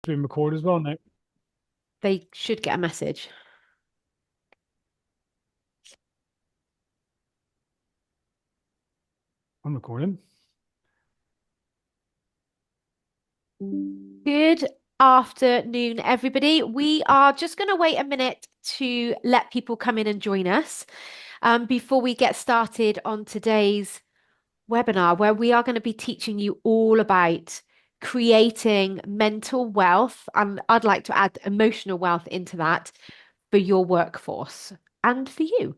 Being recorded as well, Nick. They should get a message. I'm recording. Good afternoon, everybody. We are just going to wait a minute to let people come in and join us before we get started on today's webinar, where we are going to be teaching you all about creating mental wealth. And I'd like to add emotional wealth into that for your workforce and for you.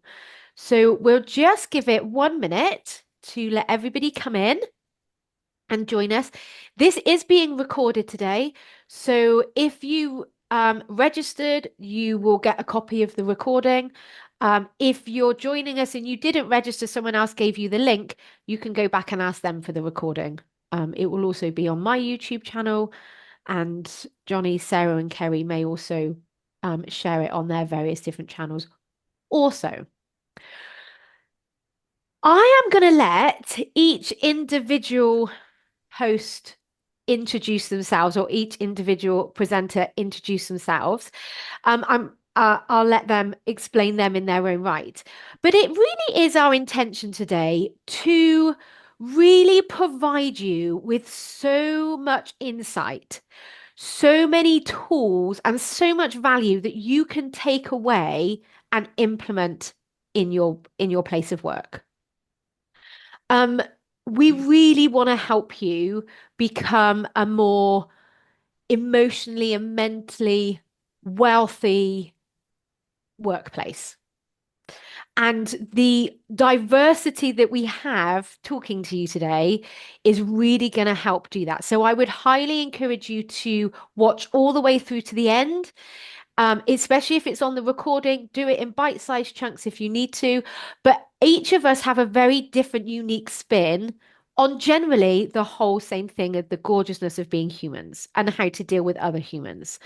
So we'll just give it 1 minute to let everybody come in and join us. This is being recorded today. So if you registered, you will get a copy of the recording. If you're joining us and you didn't register, someone else gave you the link, you can go back and ask them for the recording. It will also be on my YouTube channel, and Johnny, Sarah, and Kerry may also share it on their various different channels. Also, I am going to let each individual host introduce themselves, or each individual presenter introduce themselves. I'll let them explain them in their own right. But it really is our intention today to really provide you with so much insight, so many tools, and so much value that you can take away and implement in your place of work. Um, we really want to help you become a more emotionally and mentally wealthy workplace. And the diversity that we have talking to you today is really going to help do that. So I would highly encourage you to watch all the way through to the end. Especially if it's on the recording, do it in bite-sized chunks if you need to. But each of us have a very different, unique spin on generally the whole same thing of the gorgeousness of being humans and how to deal with other humans.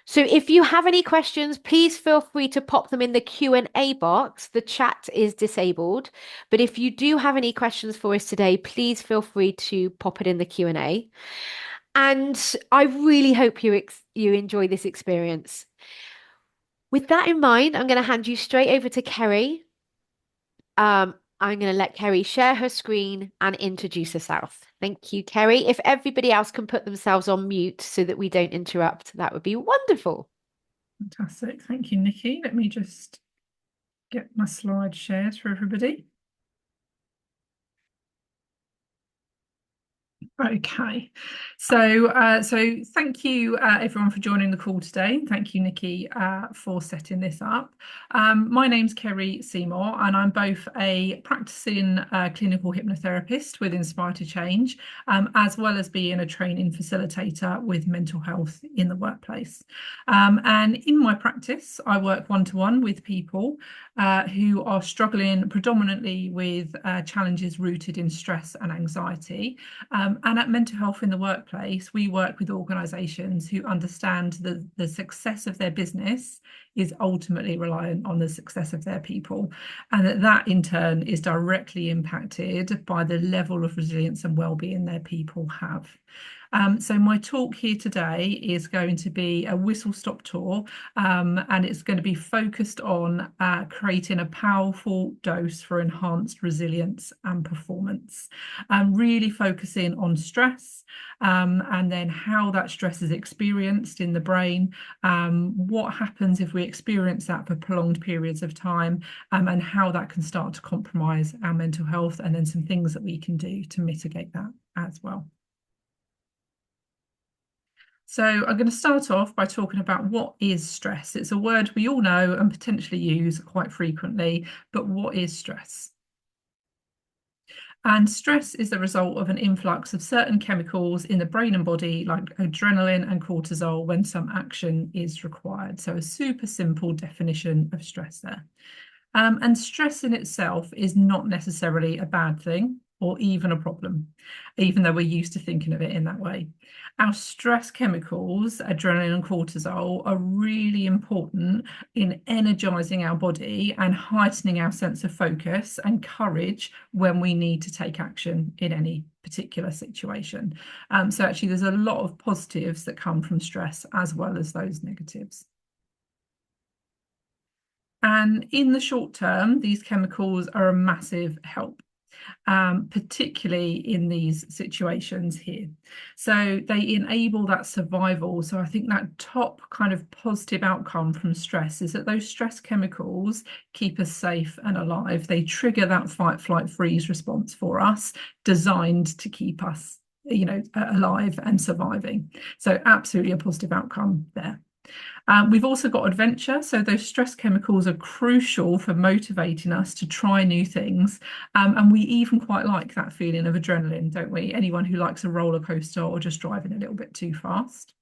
So if you have any questions, please feel free to pop them in the Q&A box. The chat is disabled, but if you do have any questions for us today, please feel free to pop it in the Q&A. And I really hope you enjoy this experience. With that in mind, I'm going to hand you straight over to Kerry. I'm going to let Kerry share her screen and introduce herself. Thank you, Kerry. If everybody else can put themselves on mute so that we don't interrupt, that would be wonderful. Fantastic. Thank you, Nikki. Let me just get my slide shared for everybody. Okay, so thank you everyone for joining the call today. Thank you, Nikki, for setting this up. My name's Kerry Seymour, and I'm both a practicing clinical hypnotherapist with Inspire to Change, as well as being a training facilitator with mental health in the workplace. And in my practice, I work one-to-one with people who are struggling predominantly with challenges rooted in stress and anxiety. And at Mental Health in the Workplace, we work with organisations who understand that the success of their business is ultimately reliant on the success of their people, and that in turn is directly impacted by the level of resilience and well-being their people have. So my talk here today is going to be a whistle-stop tour, and it's going to be focused on creating a powerful dose for enhanced resilience and performance, really focusing on stress, and then how that stress is experienced in the brain, what happens if we experience that for prolonged periods of time, and how that can start to compromise our mental health, and then some things that we can do to mitigate that as well. So I'm going to start off by talking about what is stress. It's a word we all know and potentially use quite frequently, but what is stress? And stress is the result of an influx of certain chemicals in the brain and body, like adrenaline and cortisol, when some action is required. So a super simple definition of stress there. And stress in itself is not necessarily a bad thing. or even a problem, even though we're used to thinking of it in that way. Our stress chemicals, adrenaline and cortisol, are really important in energizing our body and heightening our sense of focus and courage when we need to take action in any particular situation. So actually, there's a lot of positives that come from stress as well as those negatives. And in the short term, these chemicals are a massive help, particularly in these situations here. So they enable that survival. So I think that top kind of positive outcome from stress is that those stress chemicals keep us safe and alive. They trigger that fight, flight, freeze response for us, designed to keep us, alive and surviving. So absolutely a positive outcome there. We've also got adventure. So those stress chemicals are crucial for motivating us to try new things. And we even quite like that feeling of adrenaline, don't we? Anyone who likes a roller coaster or just driving a little bit too fast.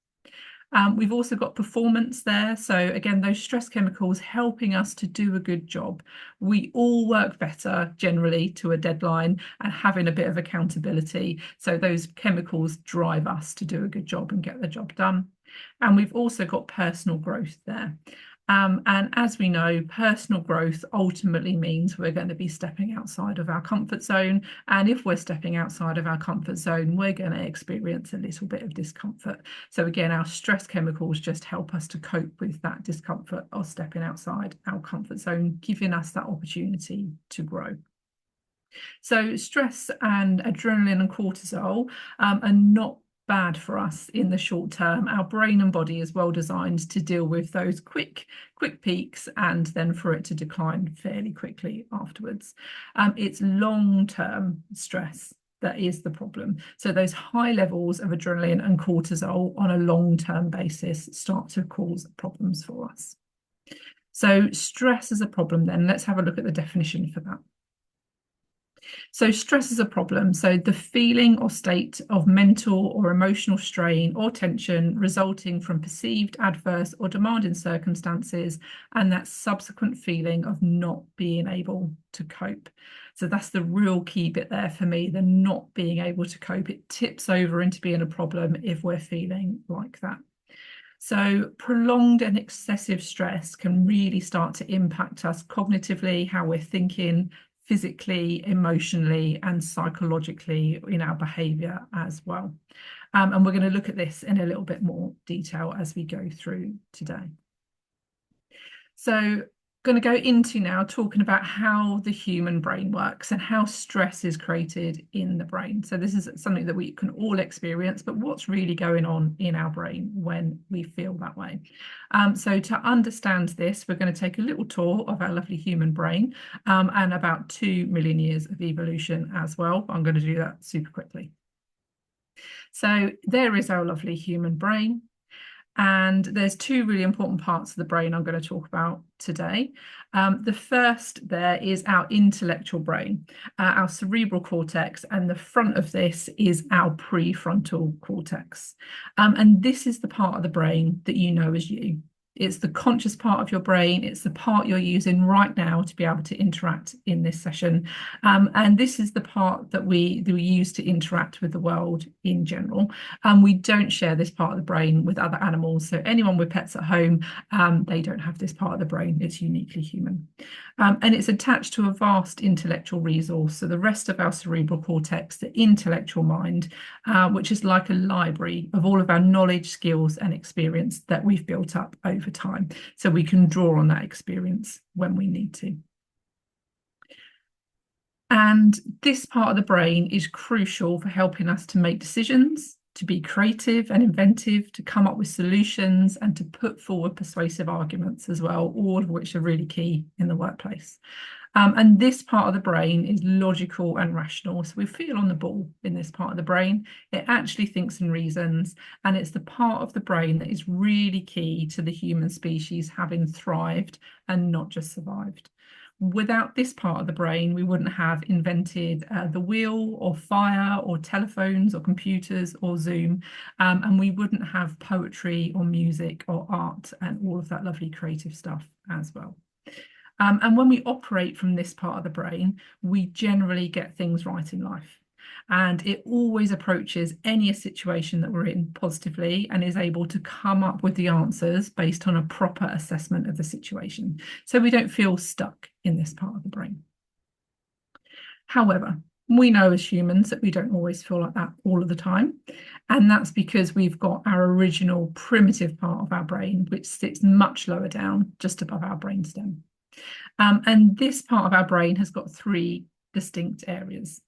We've also got performance there. So again, those stress chemicals helping us to do a good job. We all work better generally to a deadline and having a bit of accountability. So those chemicals drive us to do a good job and get the job done. And we've also got personal growth there. And as we know, personal growth ultimately means we're going to be stepping outside of our comfort zone. And if we're stepping outside of our comfort zone, we're going to experience a little bit of discomfort. So again, our stress chemicals just help us to cope with that discomfort of stepping outside our comfort zone, giving us that opportunity to grow. So stress and adrenaline and cortisol are not bad for us in the short term. Our brain and body is well designed to deal with those quick peaks and then for it to decline fairly quickly afterwards. It's long-term stress that is the problem. So those high levels of adrenaline and cortisol on a long-term basis start to cause problems for us. So stress is a problem then. Let's have a look at the definition for that. So stress is a problem. So the feeling or state of mental or emotional strain or tension resulting from perceived adverse or demanding circumstances and that subsequent feeling of not being able to cope. So that's the real key bit there for me, the not being able to cope. It tips over into being a problem if we're feeling like that. So prolonged and excessive stress can really start to impact us cognitively, how we're thinking, physically, emotionally, and psychologically in our behaviour as well. And we're going to look at this in a little bit more detail as we go through today. So going to go into now talking about how the human brain works and how stress is created in the brain. So this is something that we can all experience, but what's really going on in our brain when we feel that way. So to understand this, we're going to take a little tour of our lovely human brain and about 2 million years of evolution as well. I'm going to do that super quickly. So there is our lovely human brain. And there's two really important parts of the brain I'm going to talk about today. The first there is our intellectual brain, our cerebral cortex, and the front of this is our prefrontal cortex. And this is the part of the brain that you know as you. It's the conscious part of your brain. It's the part you're using right now to be able to interact in this session. And this is the part that we use to interact with the world in general. We don't share this part of the brain with other animals. So anyone with pets at home, they don't have this part of the brain. It's uniquely human. And it's attached to a vast intellectual resource. So the rest of our cerebral cortex, the intellectual mind, which is like a library of all of our knowledge, skills, and experience that we've built up over time. So we can draw on that experience when we need to. And this part of the brain is crucial for helping us to make decisions, to be creative and inventive, to come up with solutions, and to put forward persuasive arguments as well, all of which are really key in the workplace. And this part of the brain is logical and rational. So we feel on the ball in this part of the brain. It actually thinks and reasons, and it's the part of the brain that is really key to the human species having thrived and not just survived. Without this part of the brain, we wouldn't have invented the wheel or fire or telephones or computers or Zoom, and we wouldn't have poetry or music or art and all of that lovely creative stuff as well. And when we operate from this part of the brain, we generally get things right in life. And it always approaches any situation that we're in positively and is able to come up with the answers based on a proper assessment of the situation. So we don't feel stuck in this part of the brain. However, we know as humans that we don't always feel like that all of the time. And that's because we've got our original primitive part of our brain, which sits much lower down, just above our brainstem. And this part of our brain has got three distinct areas.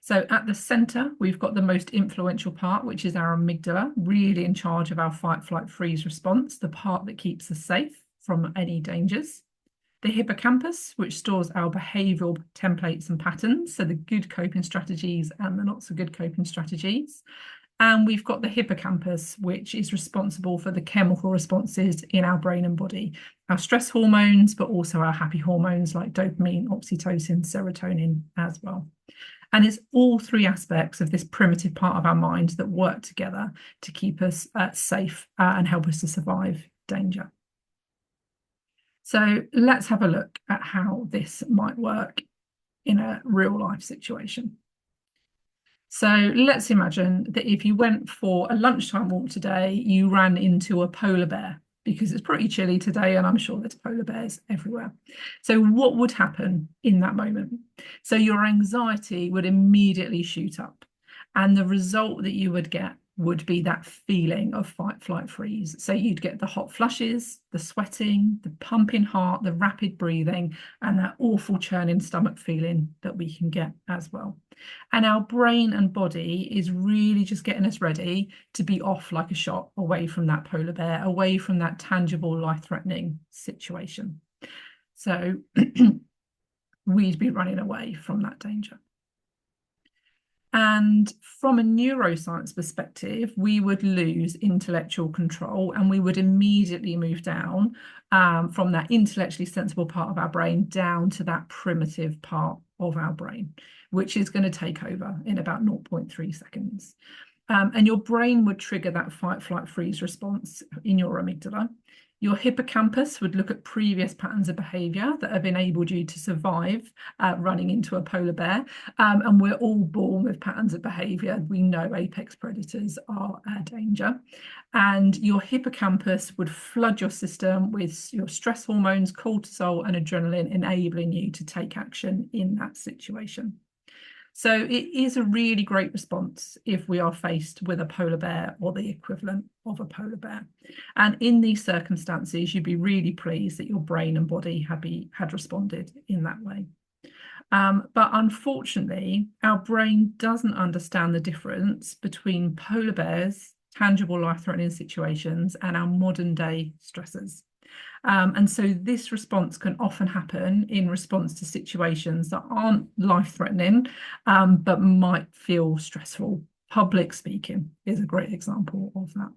So at the center, we've got the most influential part, which is our amygdala, really in charge of our fight, flight, freeze response, the part that keeps us safe from any dangers. The hippocampus, which stores our behavioral templates and patterns, so the good coping strategies and the not so good coping strategies. And we've got the hippocampus, which is responsible for the chemical responses in our brain and body, our stress hormones, but also our happy hormones like dopamine, oxytocin, serotonin as well. And it's all three aspects of this primitive part of our mind that work together to keep us safe and help us to survive danger. So let's have a look at how this might work in a real life situation. So let's imagine that if you went for a lunchtime walk today, you ran into a polar bear because it's pretty chilly today and I'm sure there's polar bears everywhere. So what would happen in that moment? So your anxiety would immediately shoot up, and the result that you would get would be that feeling of fight, flight, freeze. So you'd get the hot flushes, the sweating, the pumping heart, the rapid breathing, and that awful churning stomach feeling that we can get as well. And our brain and body is really just getting us ready to be off like a shot away from that polar bear, away from that tangible, life-threatening situation. So we'd be running away from that danger. And from a neuroscience perspective, we would lose intellectual control and we would immediately move down from that intellectually sensible part of our brain down to that primitive part of our brain, which is going to take over in about 0.3 seconds. And your brain would trigger that fight, flight, freeze response in your amygdala. Your hippocampus would look at previous patterns of behavior that have enabled you to survive running into a polar bear. And we're all born with patterns of behavior. We know apex predators are a danger. And your hippocampus would flood your system with your stress hormones, cortisol, and adrenaline, enabling you to take action in that situation. So it is a really great response if we are faced with a polar bear or the equivalent of a polar bear. And in these circumstances, you'd be really pleased that your brain and body had responded in that way. But unfortunately, our brain doesn't understand the difference between polar bears, tangible life-threatening situations, and our modern day stressors. And so this response can often happen in response to situations that aren't life-threatening, but might feel stressful. Public speaking is a great example of that.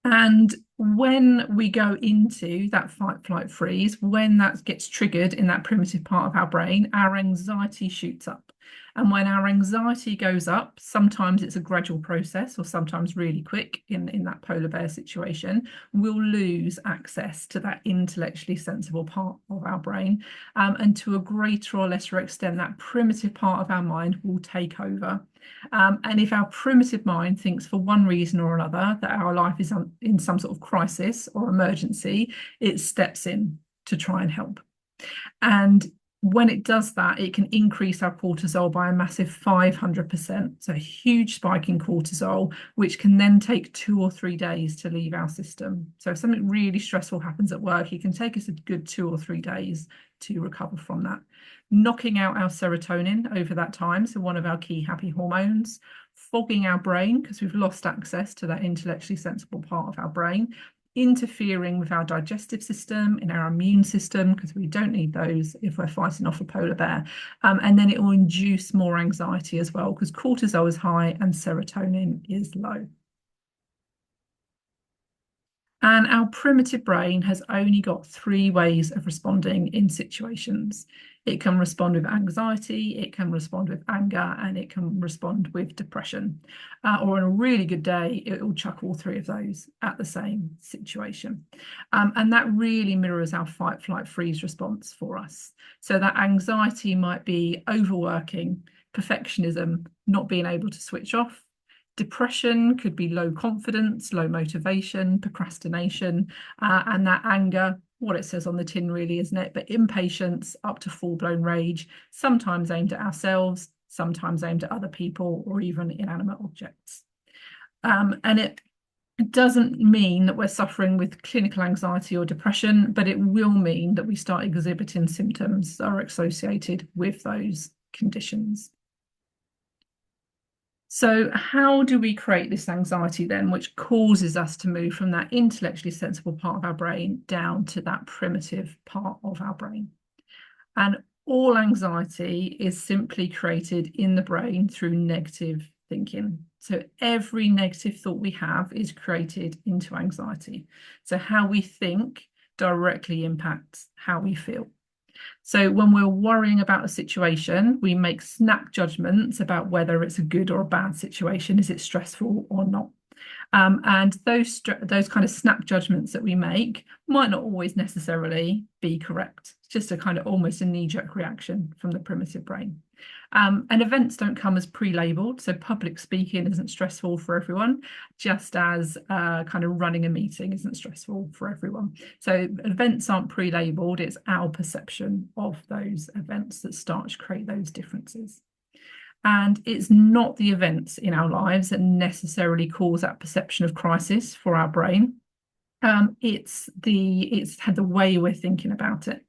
And when we go into that fight, flight, freeze, when that gets triggered in that primitive part of our brain, our anxiety shoots up. And when our anxiety goes up, sometimes it's a gradual process or sometimes really quick in that polar bear situation, we'll lose access to that intellectually sensible part of our brain. And to a greater or lesser extent, that primitive part of our mind will take over. And if our primitive mind thinks for one reason or another that our life is in some sort of crisis or emergency, it steps in to try and help. And when it does that, it can increase our cortisol by a massive 500%. So a huge spike in cortisol, which can then take 2 or 3 days to leave our system. So if something really stressful happens at work, it can take us a good 2 or 3 days to recover from that. Knocking out our serotonin over that time, so one of our key happy hormones, fogging our brain because we've lost access to that intellectually sensible part of our brain, interfering with our digestive system, in our immune system, because we don't need those if we're fighting off a polar bear. And then it will induce more anxiety as well, because cortisol is high and serotonin is low. And our primitive brain has only got 3 ways of responding in situations. It can respond with anxiety, it can respond with anger, and it can respond with depression. Or on a really good day, it will chuck all three of those at the same situation. And that really mirrors our fight, flight, freeze response for us. So that anxiety might be overworking, perfectionism, not being able to switch off. Depression could be low confidence, low motivation, procrastination, and that anger, what it says on the tin really, isn't it? But impatience up to full-blown rage, sometimes aimed at ourselves, sometimes aimed at other people, or even inanimate objects. And it doesn't mean that we're suffering with clinical anxiety or depression, but it will mean that we start exhibiting symptoms that are associated with those conditions. So how do we create this anxiety then, which causes us to move from that intellectually sensible part of our brain down to that primitive part of our brain? And all anxiety is simply created in the brain through negative thinking. So every negative thought we have is created into anxiety. So how we think directly impacts how we feel. So when we're worrying about a situation, we make snap judgments about whether it's a good or a bad situation. Is it stressful or not? And those kind of snap judgments that we make might not always necessarily be correct. It's just a kind of almost a knee-jerk reaction from the primitive brain. And events don't come as pre-labeled, so public speaking isn't stressful for everyone, just as kind of running a meeting isn't stressful for everyone. So events aren't pre-labeled, it's our perception of those events that start to create those differences. And it's not the events in our lives that necessarily cause that perception of crisis for our brain. It's the way we're thinking about it.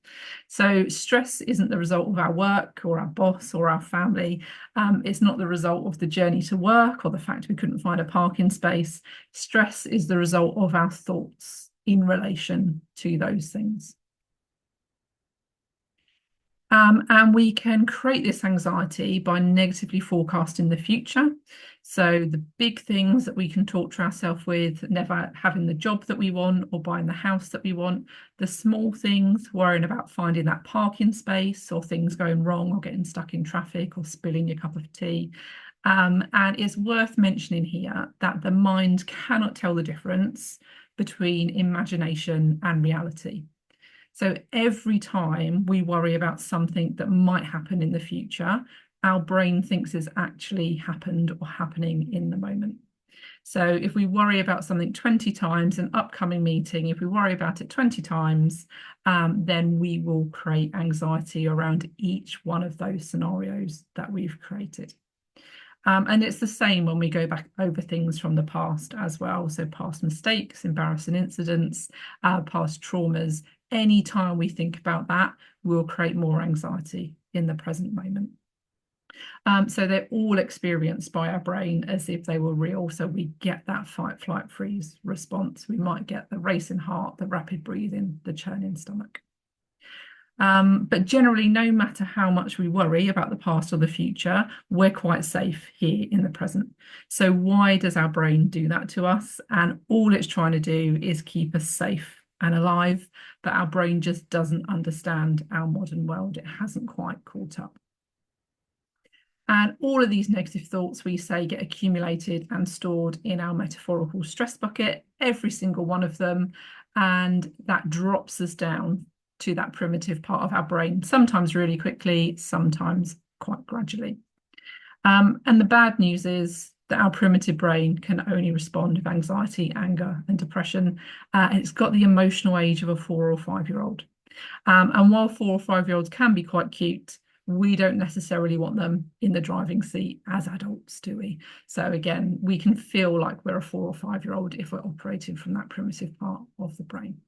So stress isn't the result of our work or our boss or our family. It's not the result of the journey to work or the fact we couldn't find a parking space. Stress is the result of our thoughts in relation to those things. And we can create this anxiety by negatively forecasting the future. So the big things that we can talk to ourselves with, never having the job that we want or buying the house that we want. The small things, worrying about finding that parking space or things going wrong or getting stuck in traffic or spilling your cup of tea. And it's worth mentioning here that the mind cannot tell the difference between imagination and reality. So every time we worry about something that might happen in the future, our brain thinks it's actually happened or happening in the moment. So if we worry about something 20 times, an upcoming meeting, if we worry about it 20 times, then we will create anxiety around each one of those scenarios that we've created. And it's the same when we go back over things from the past as well. So past mistakes, embarrassing incidents, past traumas. Any time we think about that, we'll create more anxiety in the present moment. So they're all experienced by our brain as if they were real. So we get that fight, flight, freeze response. We might get the racing heart, the rapid breathing, the churning stomach. But generally, no matter how much we worry about the past or the future, we're quite safe here in the present. So why does our brain do that to us? And all it's trying to do is keep us safe and alive, but our brain just doesn't understand our modern world. It hasn't quite caught up. And all of these negative thoughts, we say, get accumulated and stored in our metaphorical stress bucket, every single one of them, and that drops us down to that primitive part of our brain, sometimes really quickly, sometimes quite gradually. And the bad news is that our primitive brain can only respond with anxiety, anger, and depression. It's got the emotional age of a 4 or 5-year-old. And while 4 or 5-year-olds can be quite cute, we don't necessarily want them in the driving seat as adults, do we? So again, we can feel like we're a 4 or 5-year-old if we're operating from that primitive part of the brain.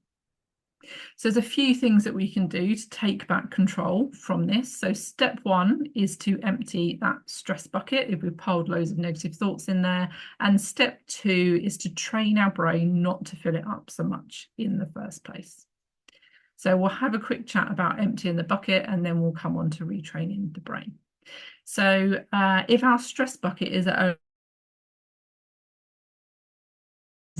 So there's a few things that we can do to take back control from this. So step one is to empty that stress bucket if we've piled loads of negative thoughts in there. And step two is to train our brain not to fill it up so much in the first place. So we'll have a quick chat about emptying the bucket and then we'll come on to retraining the brain. So if our stress bucket is at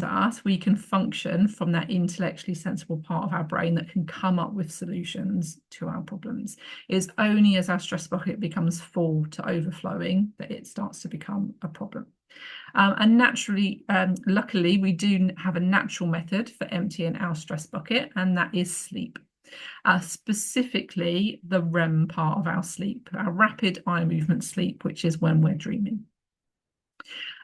us, we can function from that intellectually sensible part of our brain that can come up with solutions to our problems. It's only as our stress bucket becomes full to overflowing that it starts to become a problem. And naturally, luckily, we do have a natural method for emptying our stress bucket, and that is sleep. Specifically, the REM part of our sleep, our rapid eye movement sleep, which is when we're dreaming.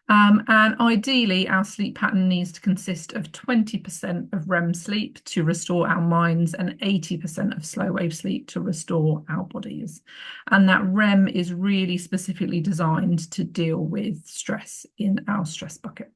And ideally, our sleep pattern needs to consist of 20% of REM sleep to restore our minds and 80% of slow wave sleep to restore our bodies. And that REM is really specifically designed to deal with stress in our stress bucket.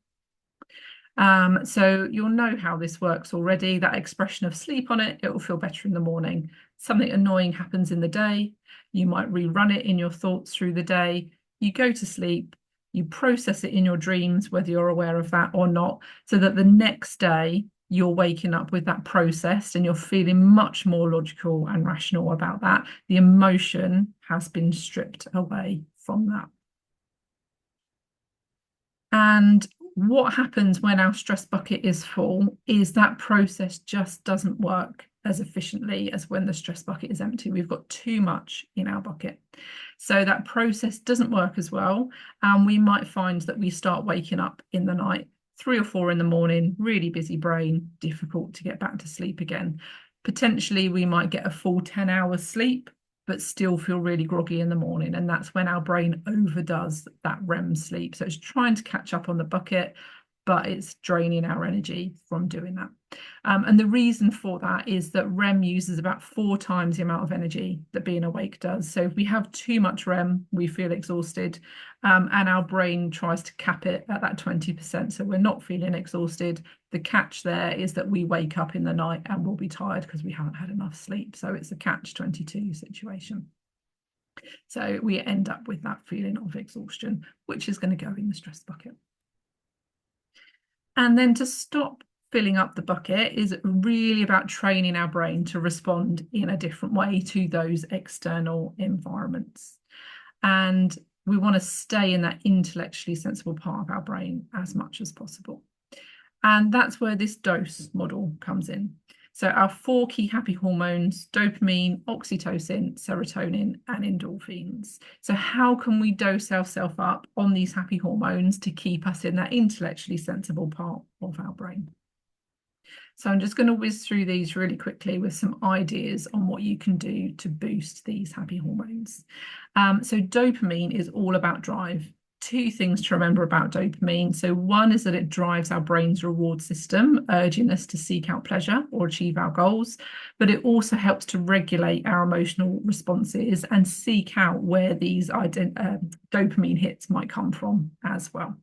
So you'll know how this works already. That expression of sleep on it, it will feel better in the morning. Something annoying happens in the day. You might rerun it in your thoughts through the day. You go to sleep. You process it in your dreams, whether you're aware of that or not, so that the next day you're waking up with that processed and you're feeling much more logical and rational about that. The emotion has been stripped away from that. And what happens when our stress bucket is full is that process just doesn't work as efficiently as when the stress bucket is empty. We've got too much in our bucket. So that process doesn't work as well. And we might find that we start waking up in the night, 3 or 4 in the morning, really busy brain, difficult to get back to sleep again. Potentially, we might get a full 10 hours sleep, but still feel really groggy in the morning. And that's when our brain overdoes that REM sleep. So it's trying to catch up on the bucket, but it's draining our energy from doing that. And the reason for that is that REM uses about 4 times the amount of energy that being awake does. So if we have too much REM, we feel exhausted, and our brain tries to cap it at that 20%. So we're not feeling exhausted. The catch there is that we wake up in the night and we'll be tired because we haven't had enough sleep. So it's a catch-22 situation. So we end up with that feeling of exhaustion, which is going to go in the stress bucket. And then to stop filling up the bucket is really about training our brain to respond in a different way to those external environments. And we want to stay in that intellectually sensible part of our brain as much as possible. And that's where this dose model comes in. So our 4 key happy hormones, dopamine, oxytocin, serotonin, and endorphins. So how can we dose ourselves up on these happy hormones to keep us in that intellectually sensible part of our brain? So I'm just going to whiz through these really quickly with some ideas on what you can do to boost these happy hormones. So dopamine is all about drive. 2 things to remember about dopamine. So one is that it drives our brain's reward system, urging us to seek out pleasure or achieve our goals, but it also helps to regulate our emotional responses and seek out where these dopamine hits might come from as well.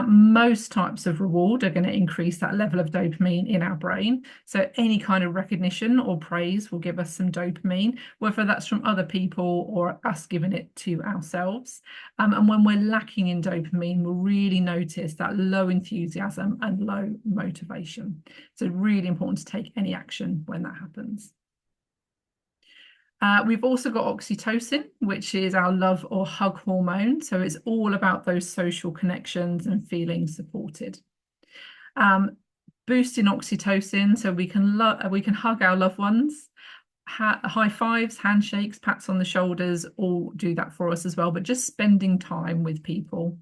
Most types of reward are going to increase that level of dopamine in our brain. So any kind of recognition or praise will give us some dopamine, whether that's from other people or us giving it to ourselves. And when we're lacking in dopamine, we'll really notice that low enthusiasm and low motivation. So really important to take any action when that happens. We've also got oxytocin, which is our love or hug hormone. So it's all about those social connections and feeling supported. Boosting oxytocin so we can hug our loved ones. High fives, handshakes, pats on the shoulders all do that for us as well. But just spending time with people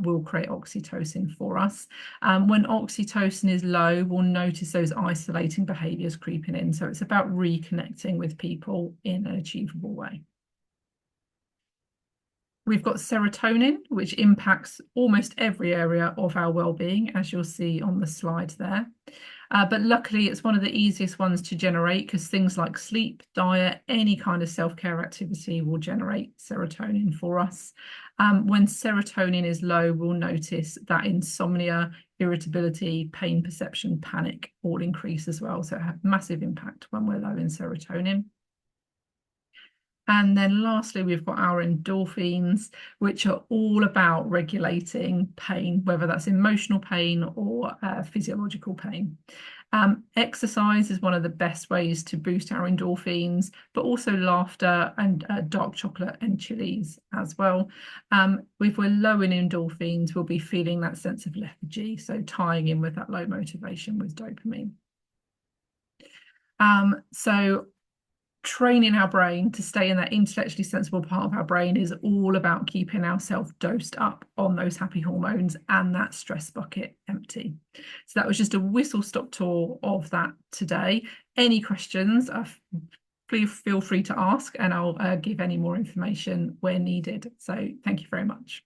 will create oxytocin for us. When oxytocin is low, we'll notice those isolating behaviors creeping in. So it's about reconnecting with people in an achievable way. We've got serotonin, which impacts almost every area of our well-being, as you'll see on the slide there. But luckily, it's one of the easiest ones to generate because things like sleep, diet, any kind of self-care activity will generate serotonin for us. When serotonin is low, we'll notice that insomnia, irritability, pain perception, panic all increase as well. So it has massive impact when we're low in serotonin. And then lastly, we've got our endorphins, which are all about regulating pain, whether that's emotional pain or physiological pain. Exercise is one of the best ways to boost our endorphins, but also laughter and dark chocolate and chilies as well. If we're low in endorphins, we'll be feeling that sense of lethargy, so tying in with that low motivation with dopamine. So training our brain to stay in that intellectually sensible part of our brain is all about keeping ourselves dosed up on those happy hormones and that stress bucket empty. So that was just a whistle-stop tour of that today. Any questions, please feel free to ask, and I'll give any more information where needed. So thank you very much.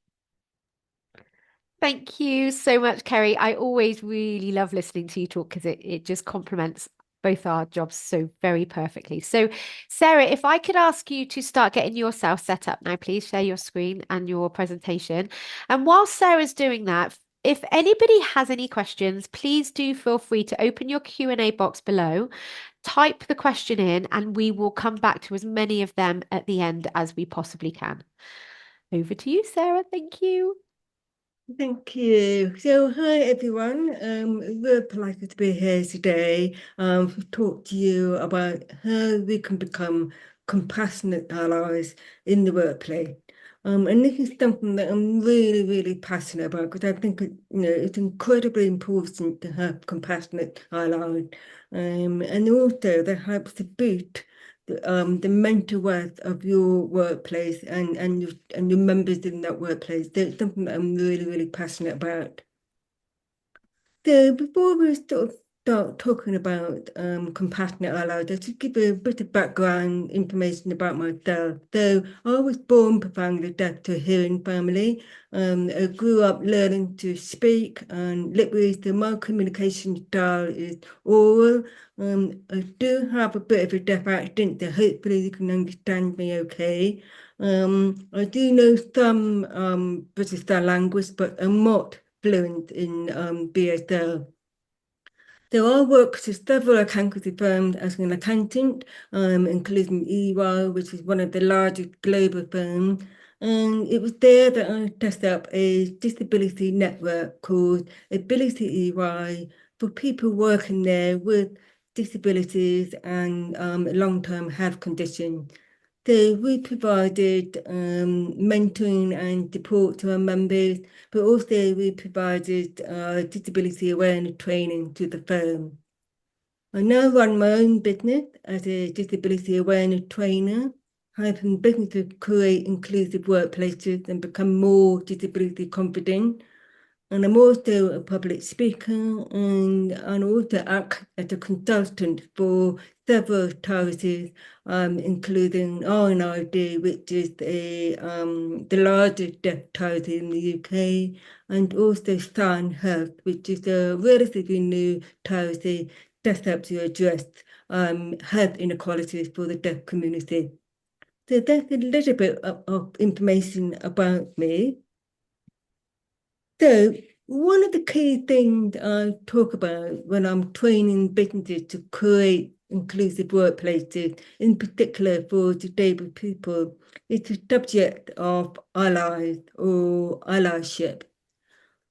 Thank you so much, Kerry. I always really love listening to you talk because it just complements both our jobs so very perfectly. So, Sarah, if I could ask you to start getting yourself set up now, please share your screen and your presentation. And while Sarah's doing that, if anybody has any questions, please do feel free to open your Q&A box below, type the question in, and we will come back to as many of them at the end as we possibly can. Over to you, Sarah. Thank you. Thank you. So, hi everyone. We're delighted to be here today to talk to you about how we can become compassionate allies in the workplace. And this is something that I'm really, really passionate about because I think it's incredibly important to have compassionate allies. And also that helps to boost the mental health of your workplace and your members in that workplace. That's something that I'm really, really passionate about. So before we start talking about compassionate allies, I should give a bit of background information about myself. So I was born profoundly deaf to a hearing family. I grew up learning to speak and lip read, so my communication style is oral. I do have a bit of a deaf accent, so hopefully you can understand me okay. I do know some British Sign Language, but I'm not fluent in BSL. So I worked with several accountancy firms as an accountant, including EY, which is one of the largest global firms. And it was there that I set up a disability network called Ability EY for people working there with disabilities and long-term health conditions. So we provided mentoring and support to our members, but also we provided disability awareness training to the firm. I now run my own business as a disability awareness trainer, helping businesses create inclusive workplaces and become more disability confident. And I'm also a public speaker and also act as a consultant for several charities, including RNID, which is the largest deaf charity in the UK, and also Sign Health, which is a relatively new charity set up to address health inequalities for the deaf community. So that's a little bit of information about me. So one of the key things I talk about when I'm training businesses to create inclusive workplaces, in particular for disabled people, is the subject of allies or allyship.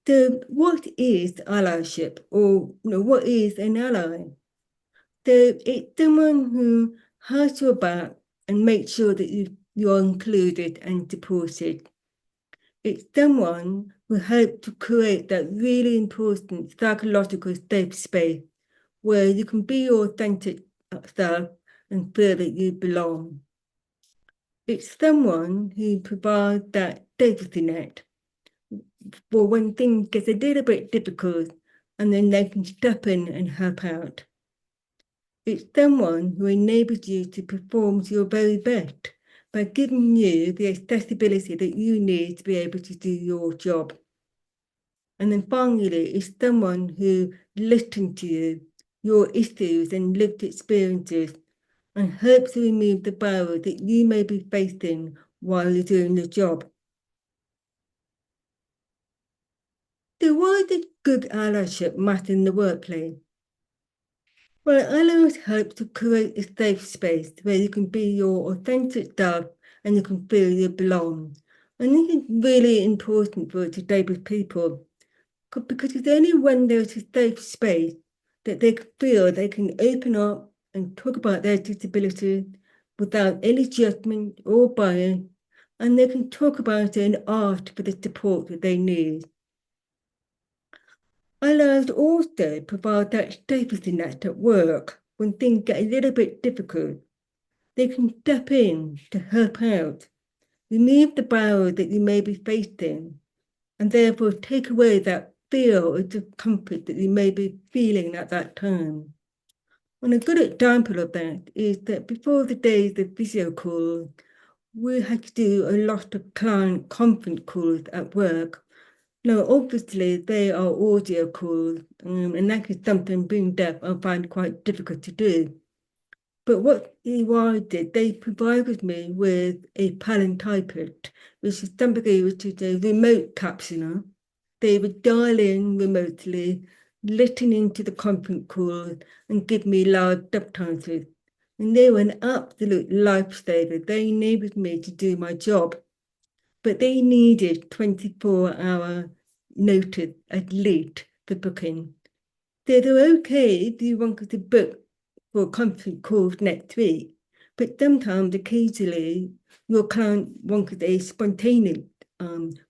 So what is allyship, or what is an ally? So it's someone who has your back and makes sure that you're included and supported. It's someone who helped to create that really important psychological safe space where you can be your authentic self and feel that you belong. It's someone who provides that safety net for when things get a little bit difficult and then they can step in and help out. It's someone who enables you to perform to your very best by giving you the accessibility that you need to be able to do your job. And then finally, it's someone who listens to you, your issues and lived experiences, and helps to remove the barrier that you may be facing while you're doing the job. So why does good allyship matter in the workplace? Well, allies help to create a safe space where you can be your authentic self and you can feel you belong. And this is really important for disabled people because it's only when there's a safe space that they feel they can open up and talk about their disability without any judgment or bias, and they can talk about it and ask for the support that they need. Allies also provide that safety net at work when things get a little bit difficult. They can step in to help out, remove the barrier that you may be facing, and therefore take away that fear or discomfort that you may be feeling at that time. And a good example of that is that before the days of video calls, we had to do a lot of client conference calls at work. Now, obviously, they are audio calls, and that is something being deaf I find quite difficult to do. But what EY did, they provided me with a palin typist, which is somebody which is a remote captioner. They would dial in remotely, listen into the conference call, and give me live subtitles. And they were an absolute lifesaver. They enabled me to do my job, but they needed 24-hour notice at least for booking. So they're okay if you wanted to book for a conference call next week, but sometimes, occasionally, your client wanted a spontaneous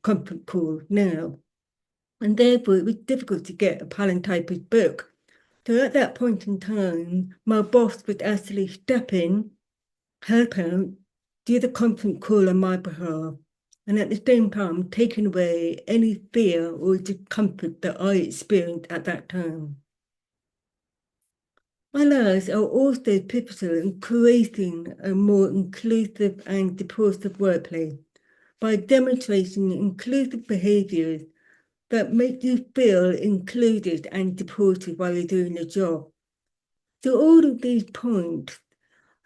conference call now, and therefore it was difficult to get a palantypist book. So at that point in time, my boss would actually step in, help out, do the conference call on my behalf, and at the same time taking away any fear or discomfort that I experienced at that time. Allies are also pivotal in creating a more inclusive and supportive workplace by demonstrating inclusive behaviours that make you feel included and supported while you're doing the job. So all of these points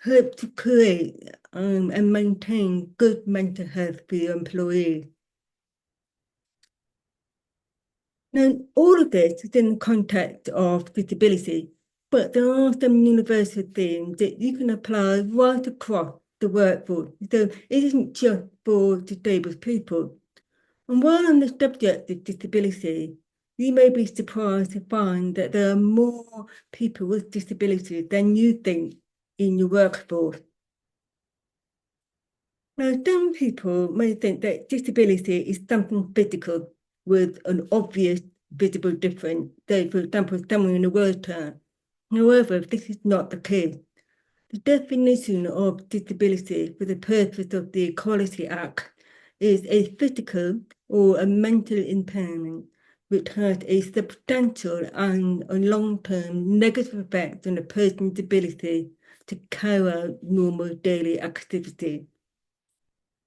help to create and maintain good mental health for your employees. Now, all of this is in the context of disability, but there are some universal themes that you can apply right across the workforce. So it isn't just for disabled people. And while on the subject of disability, you may be surprised to find that there are more people with disabilities than you think in your workforce. Now, some people may think that disability is something physical with an obvious visible difference. Say, for example, someone in a wheelchair. However, this is not the case. The definition of disability for the purpose of the Equality Act is a physical or a mental impairment which has a substantial and a long-term negative effect on a person's ability to carry out normal daily activity.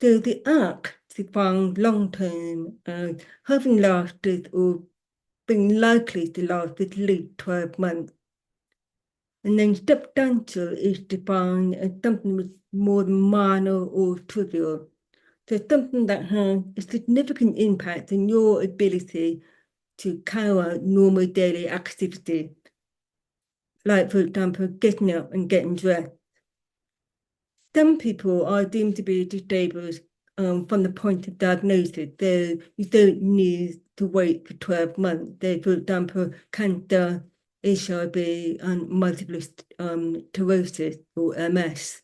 So the Act defines long-term as having lasted or being likely to last at least 12 months. And then substantial is defined as something with more than minor or trivial. So something that has a significant impact on your ability to carry out normal daily activity, like, for example, getting up and getting dressed. Some people are deemed to be disabled from the point of diagnosis, though you don't need to wait for 12 months. They, for example, cancer, HIV, and multiple sclerosis or MS.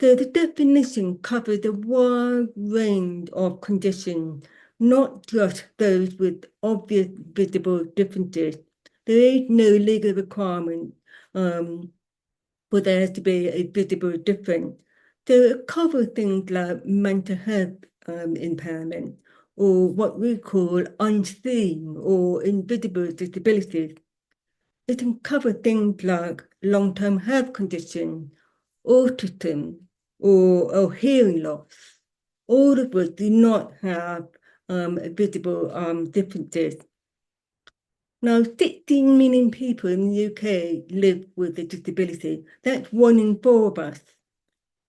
So the definition covers a wide range of conditions, not just those with obvious visible differences. There is no legal requirement for there to be a visible difference. So it covers things like mental health impairment, or what we call unseen or invisible disabilities. It can cover things like long-term health conditions, autism, or hearing loss, all of which do not have visible differences. Now, 16 million people in the UK live with a disability. That's 1 in 4 of us.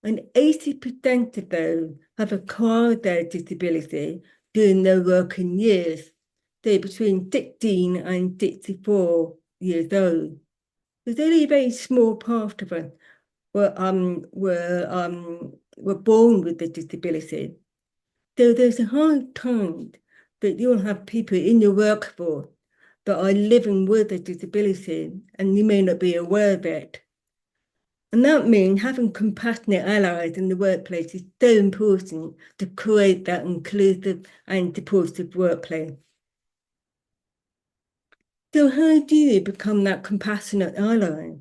And 80% of those have acquired their disability during their working years, say between 16 and 64 years old. There's only a very small part of us were born with a disability. So there's a high chance that you'll have people in your workforce that are living with a disability, and you may not be aware of it. And that means having compassionate allies in the workplace is so important to create that inclusive and supportive workplace. So how do you become that compassionate ally?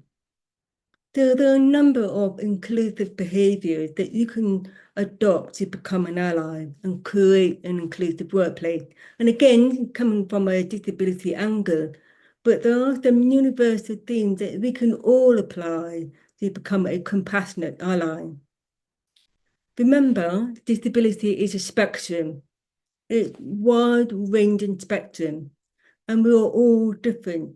So there are a number of inclusive behaviours that you can adopt to become an ally and create an inclusive workplace. And again, coming from a disability angle, but there are some universal themes that we can all apply to become a compassionate ally. Remember, disability is a spectrum. It's wide-ranging spectrum, and we are all different.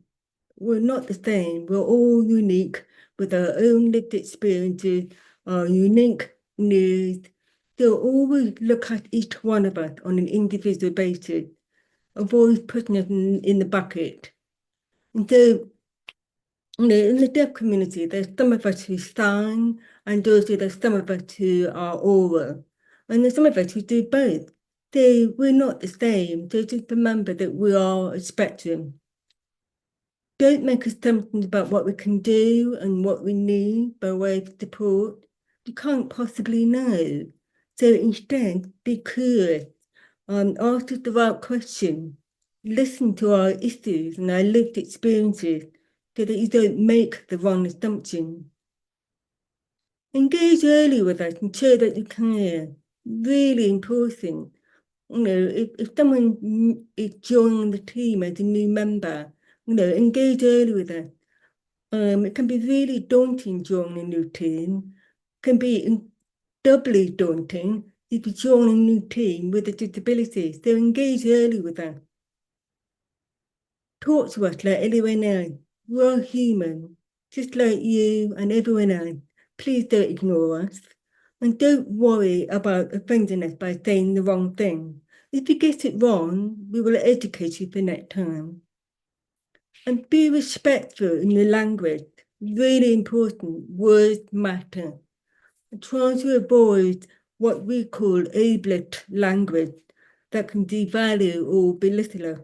We're not the same. We're all unique with our own lived experiences, our unique needs. So always look at each one of us on an individual basis. Avoid putting us in the bucket. And so, in the deaf community, there's some of us who sign, and also there's some of us who are oral. And there's some of us who do both. So we're not the same. So just remember that we are a spectrum. Don't make assumptions about what we can do and what we need by way of support. You can't possibly know. So instead, be curious. Ask the right question. Listen to our issues and our lived experiences so that you don't make the wrong assumption. Engage early with us and show that you care. Really important. If someone is joining the team as a new member, engage early with us. It can be really daunting joining a new team. Can be doubly daunting if you join a new team with a disability. So engage early with them. Talk to us like anyone else. We're human, just like you and everyone else. Please don't ignore us. And don't worry about offending us by saying the wrong thing. If you get it wrong, we will educate you for next time. And be respectful in your language. Really important. Words matter. Try to avoid what we call ableist language that can devalue or belittle us.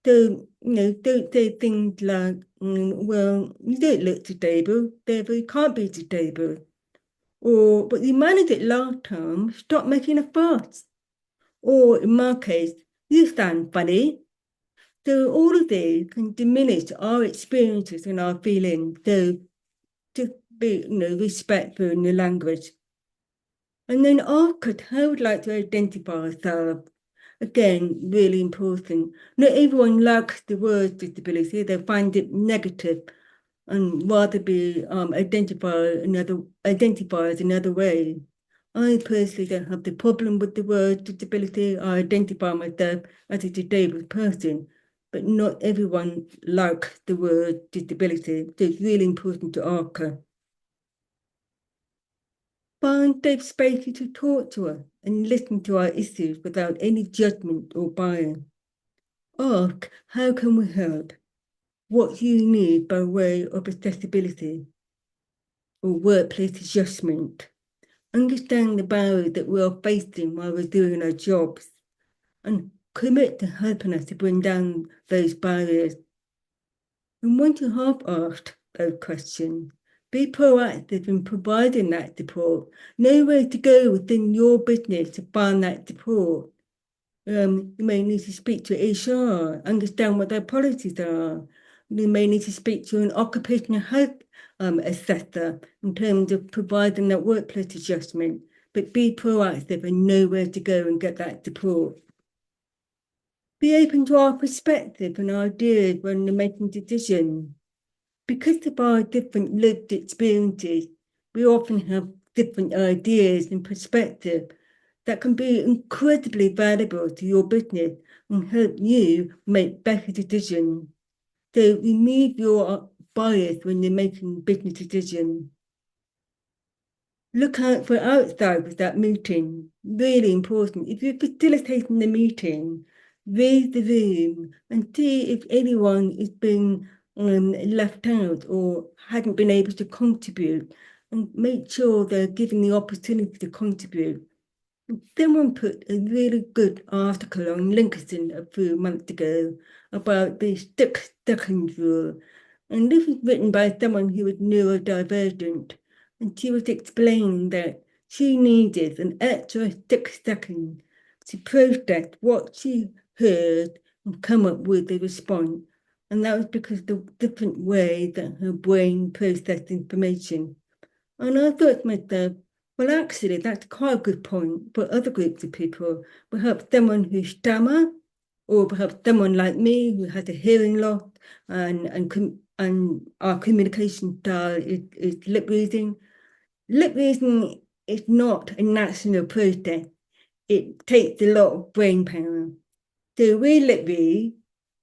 So, don't say things like, well, you don't look disabled, therefore you can't be disabled. Or, but you managed it last time, stop making a fuss. Or in my case, you sound funny. So all of these can diminish our experiences and our feelings. So just be, respectful in your language. And then ask us how we'd like to identify ourselves. Again, really important. Not everyone likes the word disability, they find it negative and rather be identified as another way. I personally don't have the problem with the word disability. I identify myself as a disabled person, but not everyone likes the word disability. So it's really important to ask her. Find safe spaces to talk to us and listen to our issues without any judgment or bias. Ask, how can we help? What do you need by way of accessibility or workplace adjustment? Understand the barriers that we are facing while we're doing our jobs and commit to helping us to bring down those barriers. And once you have asked those questions, be proactive in providing that support. Know where to go within your business to find that support. You may need to speak to HR, understand what their policies are. You may need to speak to an occupational health assessor in terms of providing that workplace adjustment, but be proactive and know where to go and get that support. Be open to our perspective and ideas when you're making decisions. Because of our different lived experiences, we often have different ideas and perspectives that can be incredibly valuable to your business and help you make better decisions. So remove your bias when you're making business decisions. Look out for outsiders at that meeting. Really important. If you're facilitating the meeting, raise the room and see if anyone is being left out or hadn't been able to contribute, and make sure they're given the opportunity to contribute. Someone put a really good article on LinkedIn a few months ago about the six-second rule. And this was written by someone who was neurodivergent. And she was explaining that she needed an extra 6 seconds to process what she heard and come up with a response. And that was because of the different way that her brain processed information. And I thought to myself, well, actually, that's quite a good point for other groups of people. Perhaps someone who stammer, or perhaps someone like me who has a hearing loss and our communication style is lip reading. Lip reading is not a national process. It takes a lot of brain power. So we lip read,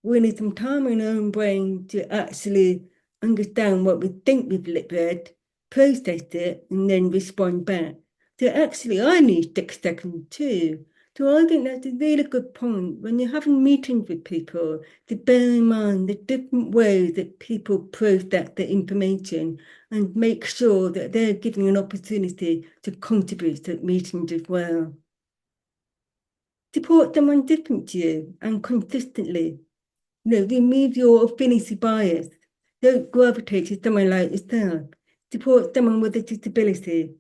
we need some time in our own brain to actually understand what we think we've lip read, process it, and then respond back. So actually, I need 6 seconds too. So I think that's a really good point when you're having meetings with people to bear in mind the different ways that people process the information and make sure that they're given an opportunity to contribute to meetings as well. Support someone different to you and consistently. Remove your affinity bias. Don't gravitate to someone like yourself. Support someone with a disability.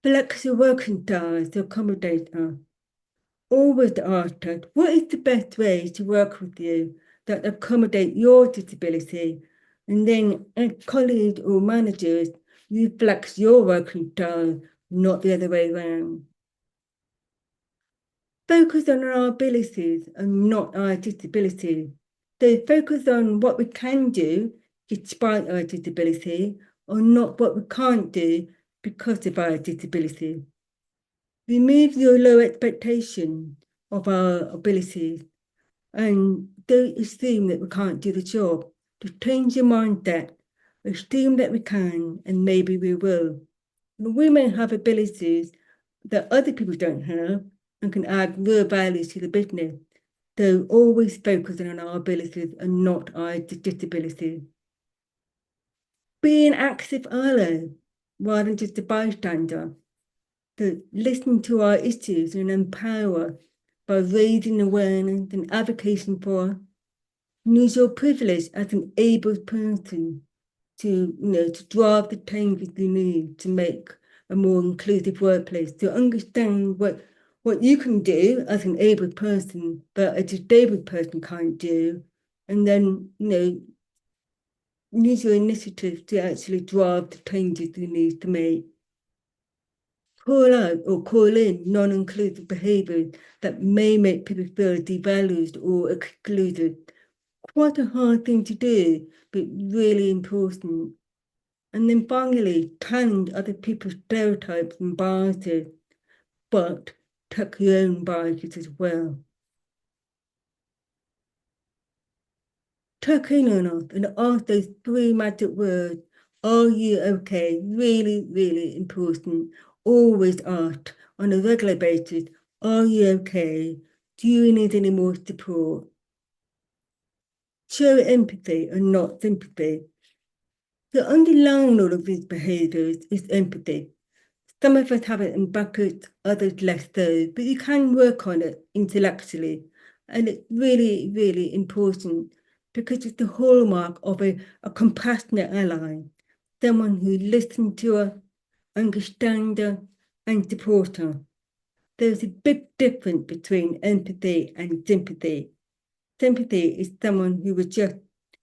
Flex your working style to accommodate her. Always ask her, what is the best way to work with you that accommodate your disability? And then as colleagues or managers, you flex your working style, not the other way around. Focus on our abilities and not our disability. So focus on what we can do despite our disability, or not what we can't do because of our disability. Remove your low expectation of our abilities and don't assume that we can't do the job. Just change your mindset. Assume that we can, and maybe we will. We may have abilities that other people don't have and can add real value to the business. So always focusing on our abilities and not our disabilities. Be an active ally rather than just a bystander. So listen to our issues and empower by raising awareness and advocating for. Use your privilege as an able person to drive the changes you need to make a more inclusive workplace, to understand what you can do as an able person, but a disabled person can't do, and then, use your initiative to actually drive the changes you need to make. Call out or call in non-inclusive behaviours that may make people feel devalued or excluded. Quite a hard thing to do, but really important. And then finally, challenge other people's stereotypes and biases, but tuck your own biases as well. Tuck in on us and ask those three magic words. Are you okay? Really, really important. Always ask on a regular basis, are you okay? Do you need any more support? Show empathy and not sympathy. So underlying all of these behaviours is empathy. Some of us have it in buckets, others less so, but you can work on it intellectually. And it's really, really important because it's the hallmark of a compassionate ally, someone who listens to her, understands her, and supports her. There's a big difference between empathy and sympathy. Sympathy is someone who would just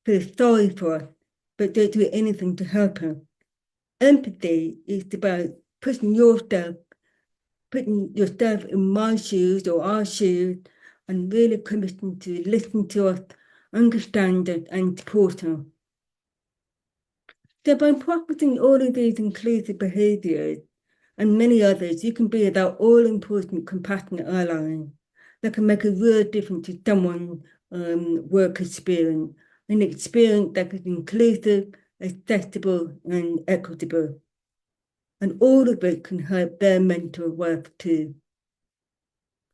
feel sorry for us, but don't do anything to help her. Empathy is about putting yourself in my shoes or our shoes and really committing to listen to us, understand us, and support us. So by practicing all of these inclusive behaviours and many others, you can be that all-important compassionate ally that can make a real difference to someone's work experience, an experience that is inclusive, accessible, and equitable. And all of it can help their mental work too.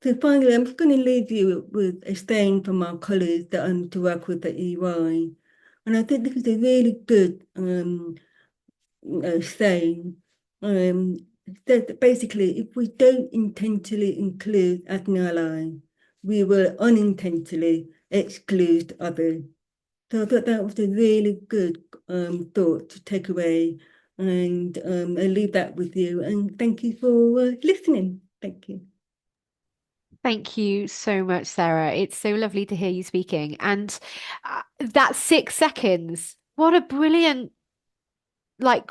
So finally, I'm just going to leave you with a saying from our colleagues that I'm to work with at EY. And I think this is a really good saying. that basically, if we don't intentionally include us in our life, we will unintentionally exclude others. So I thought that was a really good thought to take away, and I'll leave that with you. And thank you for listening. Thank you. Thank you so much, Sarah. It's so lovely to hear you speaking. And that 6 seconds, what a brilliant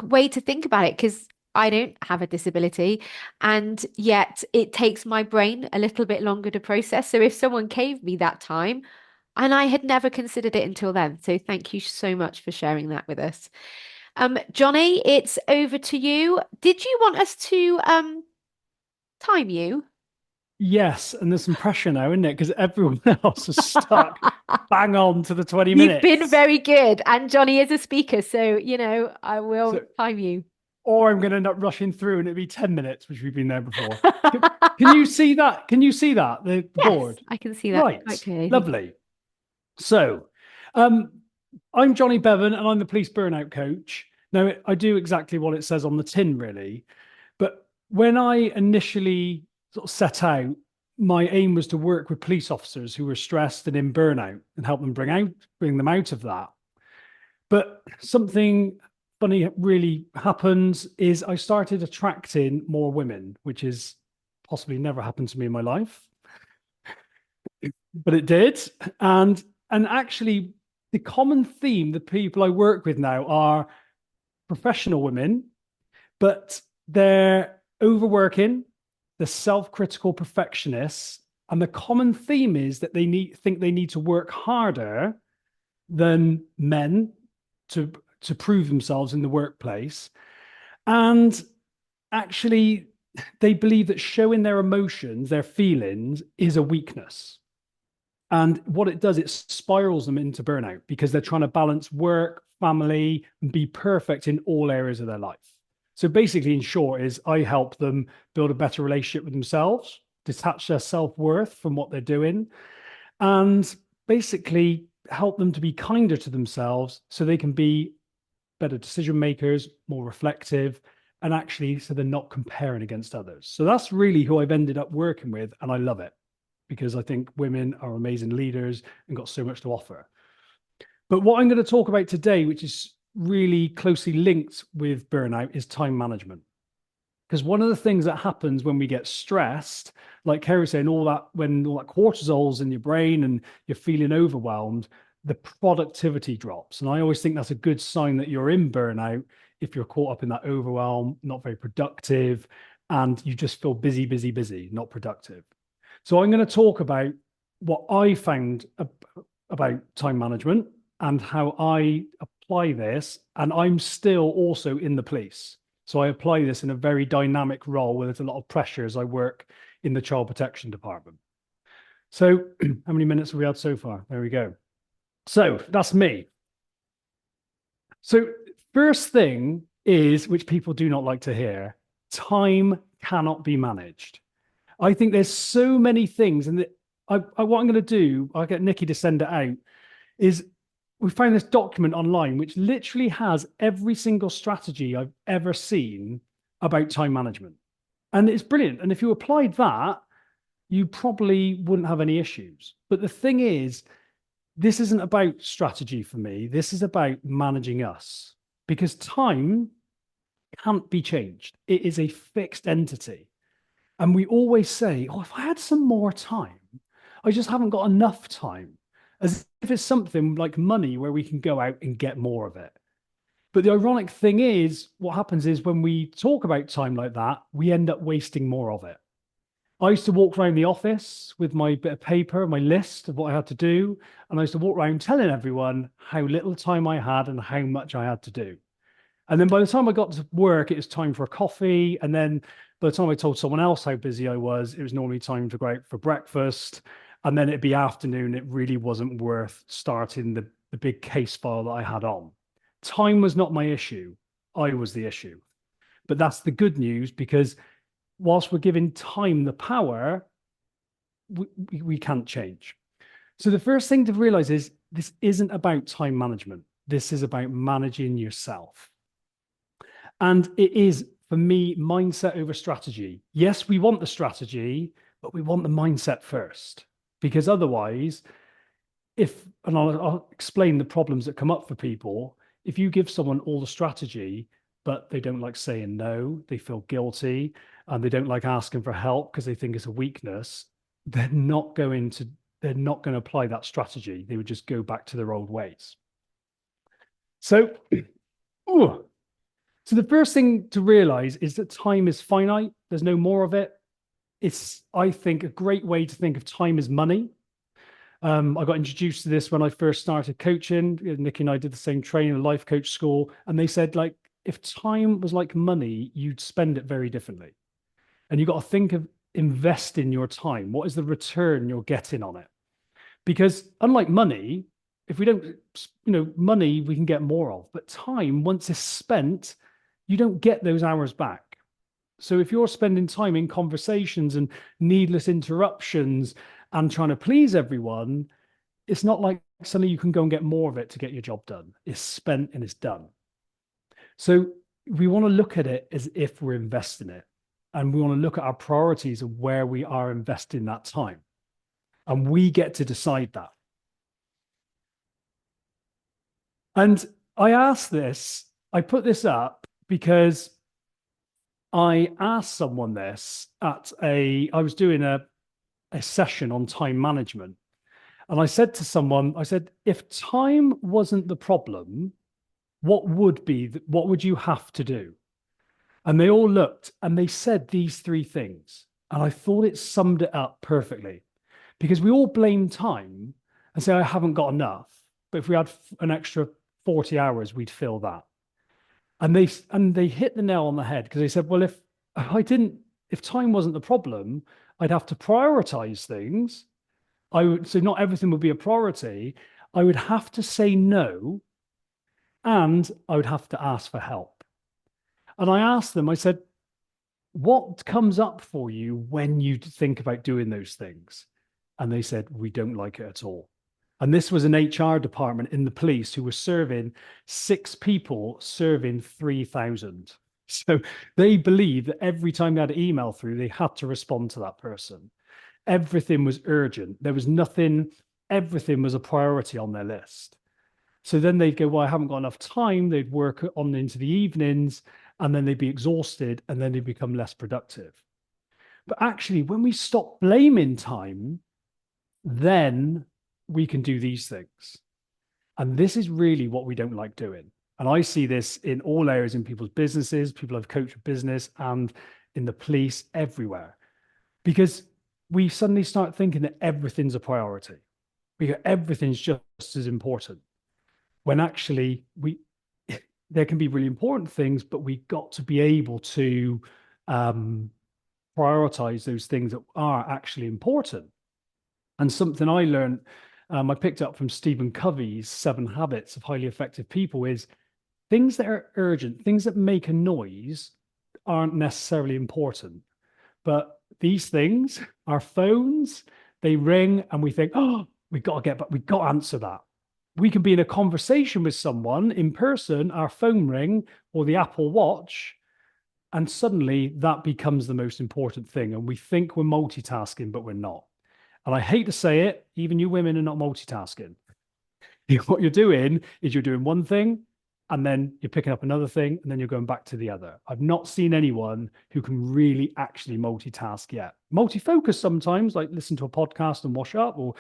way to think about it, because I don't have a disability, and yet it takes my brain a little bit longer to process. So if someone gave me that time, and I had never considered it until then. So thank you so much for sharing that with us. Johnny, it's over to you. Did you want us to time you? Yes, and there's some pressure now, isn't it? Because everyone else is stuck bang on to the 20 You've been minutes. very good, and Johnny is a speaker, so I will So, time you. or I'm going to end up rushing through and it'll be 10 minutes, which we've been there before. Can you see that? Can you see that? The Yes, board? I can see that Right. quite clearly. Lovely. So, I'm Johnny Bevan and I'm the police burnout coach. Now, I do exactly what it says on the tin, really. But when I initially sort of set out, my aim was to work with police officers who were stressed and in burnout and help them bring them out of that. But something funny really happens is I started attracting more women, which is possibly never happened to me in my life, but it did. And actually, the common theme, the people I work with now are professional women, but they're overworking, they're self-critical perfectionists, and the common theme is that think they need to work harder than men to prove themselves in the workplace. And actually, they believe that showing their emotions, their feelings, is a weakness. And what it does, it spirals them into burnout because they're trying to balance work, family, and be perfect in all areas of their life. So basically, in short, is I help them build a better relationship with themselves, detach their self-worth from what they're doing, and basically help them to be kinder to themselves so they can be better decision makers, more reflective, and actually so they're not comparing against others. So that's really who I've ended up working with, and I love it because I think women are amazing leaders and got so much to offer. But what I'm going to talk about today, which is really closely linked with burnout, is time management. Because one of the things that happens when we get stressed, like Kerry was saying, when all that cortisol's in your brain and you're feeling overwhelmed, the productivity drops. And I always think that's a good sign that you're in burnout if you're caught up in that overwhelm, not very productive, and you just feel busy, busy, busy, not productive. So I'm going to talk about what I found about time management and how I apply this. And I'm still also in the police. So I apply this in a very dynamic role where there's a lot of pressure as I work in the child protection department. So how many minutes have we had so far? There we go. So that's me. So first thing is, which people do not like to hear, time cannot be managed. I think there's so many things, and what I'm going to do, I'll get Nicky to send it out, is we found this document online which literally has every single strategy I've ever seen about time management. And it's brilliant. And if you applied that, you probably wouldn't have any issues. But the thing is, this isn't about strategy for me. This is about managing us, because time can't be changed. It is a fixed entity. And we always say, oh, if I had some more time, I just haven't got enough time. As if it's something like money where we can go out and get more of it. But the ironic thing is, what happens is when we talk about time like that, we end up wasting more of it. I used to walk around the office with my bit of paper, my list of what I had to do. And I used to walk around telling everyone how little time I had and how much I had to do. And then by the time I got to work, it was time for a coffee. And then by the time I told someone else how busy I was, it was normally time to go out for breakfast. And then it'd be afternoon. It really wasn't worth starting the big case file that I had on. Time was not my issue. I was the issue. But that's the good news, because whilst we're giving time the power, we can't change. So the first thing to realize is this isn't about time management. This is about managing yourself. And it is for me, mindset over strategy. Yes, we want the strategy, but we want the mindset first, because otherwise, and I'll explain the problems that come up for people. If you give someone all the strategy, but they don't like saying no, they feel guilty, and they don't like asking for help because they think it's a weakness, they're not going to apply that strategy. They would just go back to their old ways. So, so the first thing to realize is that time is finite. There's no more of it. It's, I think, a great way to think of time as money. I got introduced to this when I first started coaching. Nicky and I did the same training at life coach school, and they said, like, if time was like money, you'd spend it very differently. And you got to think of investing your time. What is the return you're getting on it? Because unlike money, if we don't, money we can get more of, but time, once it's spent, you don't get those hours back. So if you're spending time in conversations and needless interruptions and trying to please everyone, it's not like suddenly you can go and get more of it to get your job done. It's spent and it's done. So we want to look at it as if we're investing it. And we want to look at our priorities of where we are investing that time. And we get to decide that. And I put this up because I asked someone this I was doing a session on time management. And I said to someone, if time wasn't the problem, what would you have to do? And they all looked and they said these three things. And I thought it summed it up perfectly, because we all blame time and say, I haven't got enough. But if we had an extra 40 hours, we'd fill that. And they hit the nail on the head, because they said, well, if time wasn't the problem, I'd have to prioritize things. So not everything would be a priority. I would have to say no, and I would have to ask for help. And I asked them, I said, what comes up for you when you think about doing those things? And they said, we don't like it at all. And this was an HR department in the police who were serving 6 people, serving 3,000. So they believed that every time they had an email through, they had to respond to that person. Everything was urgent. There was nothing, everything was a priority on their list. So then they'd go, well, I haven't got enough time. They'd work on into the evenings, and then they'd be exhausted, and then they'd become less productive. But actually, when we stop blaming time, then we can do these things. And this is really what we don't like doing. And I see this in all areas, in people's businesses, people I've coached with business, and in the police, everywhere. Because we suddenly start thinking that everything's a priority. Everything's just as important. When actually there can be really important things, but we've got to be able to prioritize those things that are actually important. And something I learned, I picked up from Stephen Covey's 7 Habits of Highly Effective People, is things that are urgent, things that make a noise, aren't necessarily important. But these things, our phones, they ring and we think, oh, we've got to answer that. We can be in a conversation with someone in person, our phone ring or the Apple Watch, and suddenly that becomes the most important thing. And we think we're multitasking, but we're not. And I hate to say it, even you women are not multitasking. What you're doing is you're doing one thing, and then you're picking up another thing, and then you're going back to the other. I've not seen anyone who can really actually multitask yet. Multi-focus sometimes, like listen to a podcast and wash up, or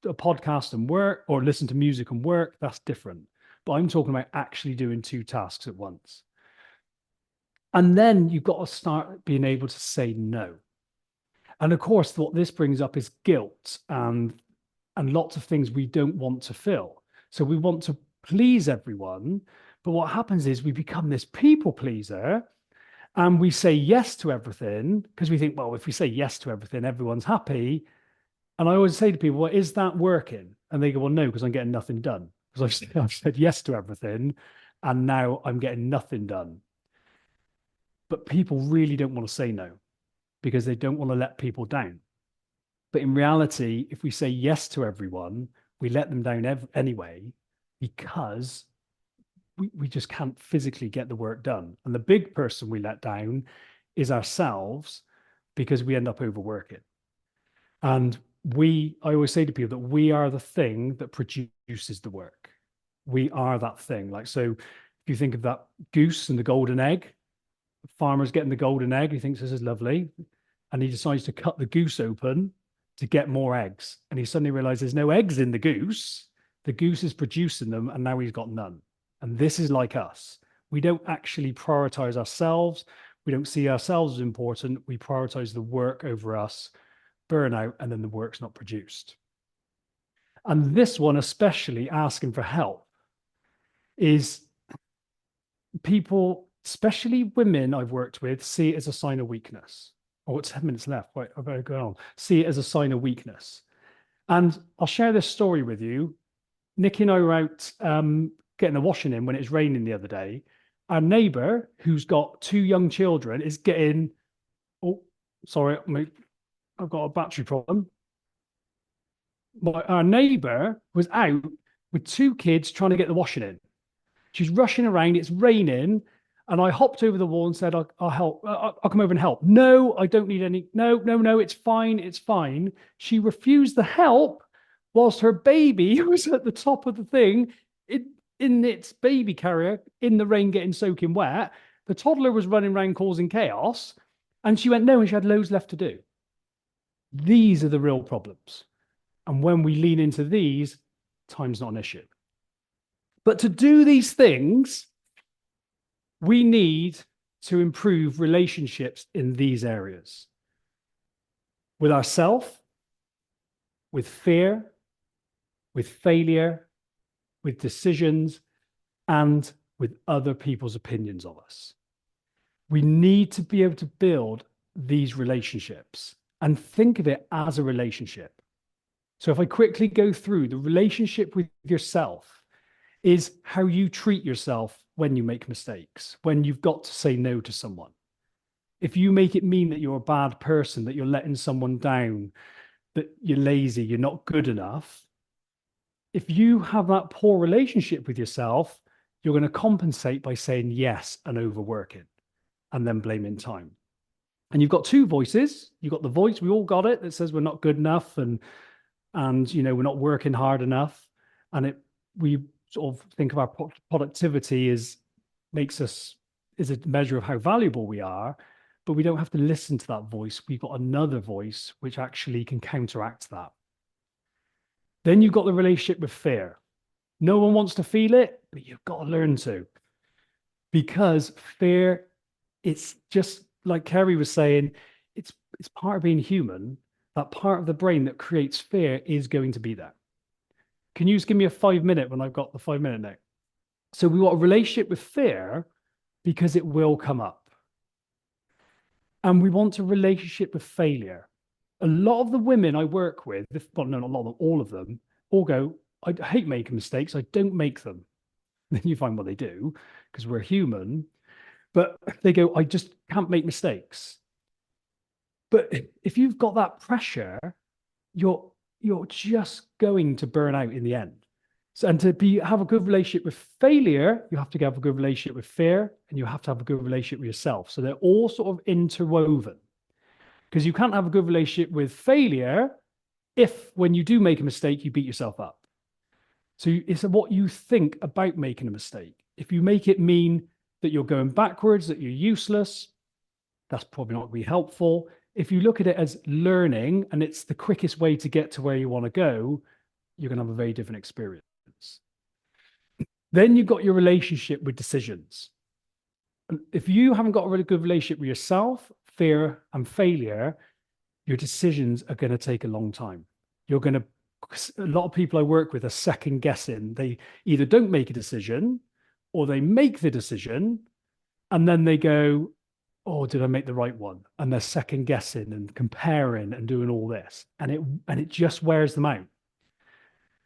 a podcast and work, or listen to music and work. That's different. But I'm talking about actually doing 2 tasks at once. And then you've got to start being able to say no. And of course, what this brings up is guilt and lots of things we don't want to feel. So we want to please everyone. But what happens is we become this people pleaser, and we say yes to everything because we think, well, if we say yes to everything, everyone's happy. And I always say to people, well, is that working? And they go, well, no, because I'm getting nothing done. Because I've said yes to everything, and now I'm getting nothing done. But people really don't want to say no, because they don't want to let people down. But in reality, if we say yes to everyone, we let them down anyway, because we just can't physically get the work done. And the big person we let down is ourselves, because we end up overworking. And I always say to people that we are the thing that produces the work. We are that thing. Like, so if you think of that goose and the golden egg, the farmer's getting the golden egg, he thinks this is lovely, and he decides to cut the goose open to get more eggs. And he suddenly realizes there's no eggs in the goose. The goose is producing them, and now he's got none. And this is like us. We don't actually prioritize ourselves. We don't see ourselves as important. We prioritize the work over us, burnout, and then the work's not produced. And this one, especially asking for help, is people, especially women I've worked with, see it as a sign of weakness. Oh, it's 10 minutes left. Right, I better go on. See it as a sign of weakness. And I'll share this story with you. Nicky and I were out getting the washing in when it was raining the other day. Our neighbour, who's got 2 young children, is getting, oh, sorry, I've got a battery problem. Our neighbour was out with 2 kids trying to get the washing in. She's rushing around, it's raining, and I hopped over the wall and said, I'll help, I'll come over and help. No, I don't need any, no, it's fine, it's fine. She refused the help whilst her baby was at the top of the thing, in its baby carrier, in the rain getting soaking wet. The toddler was running around causing chaos, and she went, no, and she had loads left to do. These are the real problems. And when we lean into these, time's not an issue. But to do these things, we need to improve relationships in these areas. With ourselves, with fear, with failure, with decisions, and with other people's opinions of us. We need to be able to build these relationships and think of it as a relationship. So if I quickly go through, the relationship with yourself is how you treat yourself when you make mistakes, when you've got to say no to someone. If you make it mean that you're a bad person, that you're letting someone down, that you're lazy, you're not good enough, if you have that poor relationship with yourself, you're going to compensate by saying yes and overworking and then blaming time. And you've got 2 voices. You've got the voice, we all got it, that says we're not good enough and you know, we're not working hard enough. And we sort of think of our productivity is a measure of how valuable we are, but we don't have to listen to that voice. We've got another voice which actually can counteract that. Then you've got the relationship with fear. No one wants to feel it, but you've got to learn to. Because fear, it's just like Kerry was saying, it's part of being human. That part of the brain that creates fear is going to be there. Can you just give me a 5-minute when I've got the 5-minute now? So we want a relationship with fear because it will come up. And we want a relationship with failure. A lot of the women I work with, well, no, not a lot of them, all of them, all go, I hate making mistakes. I don't make them. Then you find what they do, because we're human. But they go, I just can't make mistakes. But if you've got that pressure, you're just going to burn out in the end. So, and to have a good relationship with failure, you have to have a good relationship with fear, and you have to have a good relationship with yourself. So they're all sort of interwoven. Because you can't have a good relationship with failure if, when you do make a mistake, you beat yourself up. So it's what you think about making a mistake. If you make it mean that you're going backwards, that you're useless, that's probably not going to be helpful. If you look at it as learning and it's the quickest way to get to where you want to go, you're going to have a very different experience. Then you've got your relationship with decisions. And if you haven't got a really good relationship with yourself, fear and failure, your decisions are going to take a long time. A lot of people I work with are second guessing. They either don't make a decision or they make the decision and then they go, oh, did I make the right one? And they're second guessing and comparing and doing all this. And it just wears them out.